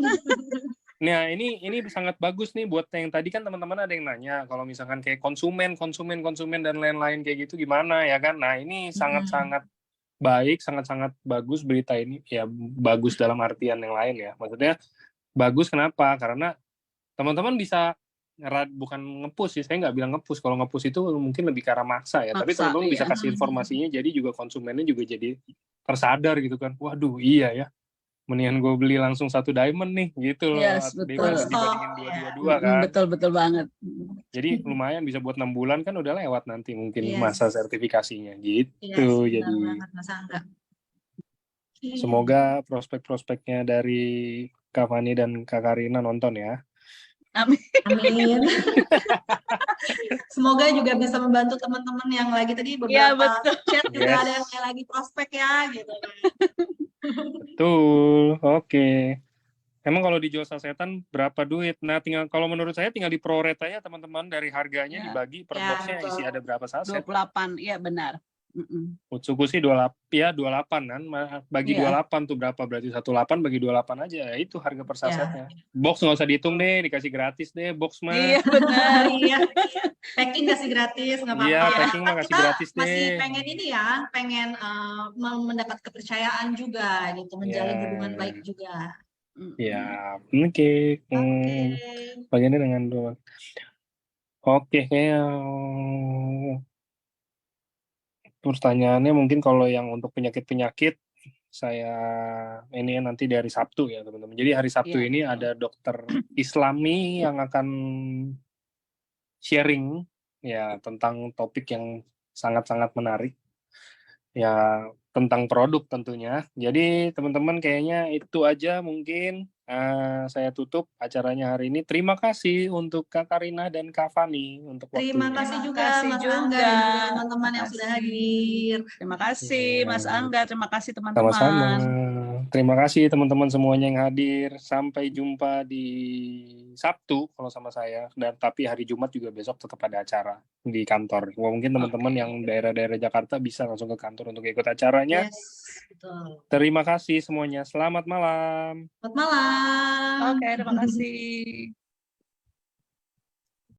Nah, ini sangat bagus nih buat yang tadi kan teman-teman ada yang nanya kalau misalkan kayak konsumen dan lain-lain kayak gitu gimana ya kan. Nah, ini sangat-sangat baik, sangat-sangat bagus berita ini. Ya, bagus dalam artian yang lain ya. Maksudnya bagus kenapa? Karena teman-teman bisa bukan nge-push sih, saya nggak bilang nge-push. Kalau nge-push itu mungkin lebih ke arah maksa ya. Tapi Maksa, teman-teman bisa iya. kasih informasinya, jadi juga konsumennya juga jadi tersadar gitu kan. Waduh, iya ya. Mendingan gue beli langsung 1 diamond nih, gitu loh. Yes, Daripada betul. dibandingin Stok, 222 kan. Betul banget. Jadi lumayan bisa buat 6 bulan kan udah lewat nanti mungkin Yes. masa sertifikasinya gitu. Yes, benar Jadi banget Mas Angga. semoga prospek-prospeknya dari Kak Fani dan Kak Karina nonton ya. Amin. Amin. Semoga juga bisa membantu teman-teman yang lagi tadi Iya, beberapa betul. chat juga Yes. ada yang lagi prospek ya gitu. Betul, oke. Emang kalau dijual sasetan berapa duit? Nah, kalau menurut saya tinggal diprorate aja teman-teman dari harganya Ya. dibagi per Ya, boxnya betul. isi ada berapa saset. 28, iya benar. Utsuku sih 28 kan, bagi Iya. 28 tuh berapa? Berarti 18 bagi 28 aja, ya itu harga per sasetnya. Ya. Box nggak usah dihitung deh, dikasih gratis deh box mah. Iya benar. Iya. Packing kasih gratis nggak apa-apa. Iya, packing mah kasih Kita gratis deh. masih pengen ini ya, pengen mendapat kepercayaan juga gitu, menjalin Ya. hubungan baik juga. Ya, oke. Bagiannya dengan dua. Oke, kayak pertanyaannya mungkin kalau yang untuk penyakit-penyakit saya ini nanti dari Sabtu ya teman-teman. Jadi hari Sabtu Iya, ini betul. ada dokter Islami yang akan sharing ya tentang topik yang sangat-sangat menarik. Ya tentang produk tentunya. Jadi teman-teman kayaknya itu aja mungkin saya tutup acaranya hari ini. Terima kasih untuk Kak Karina dan Kak Fani untuk waktunya. Terima kasih juga Terima kasih Mas juga. Angga dan juga teman-teman yang Terima sudah kasih. hadir. Terima kasih Mas Ya. Angga, terima kasih teman-teman. Sama-sama. Terima kasih teman-teman semuanya yang hadir. Sampai jumpa di Sabtu kalau sama saya. Dan tapi hari Jumat juga besok tetap ada acara di kantor. Mungkin teman-teman yang daerah-daerah Jakarta bisa langsung ke kantor untuk ikut acaranya. Yes, betul. Terima kasih semuanya. Selamat malam. Selamat malam. Oke, terima kasih.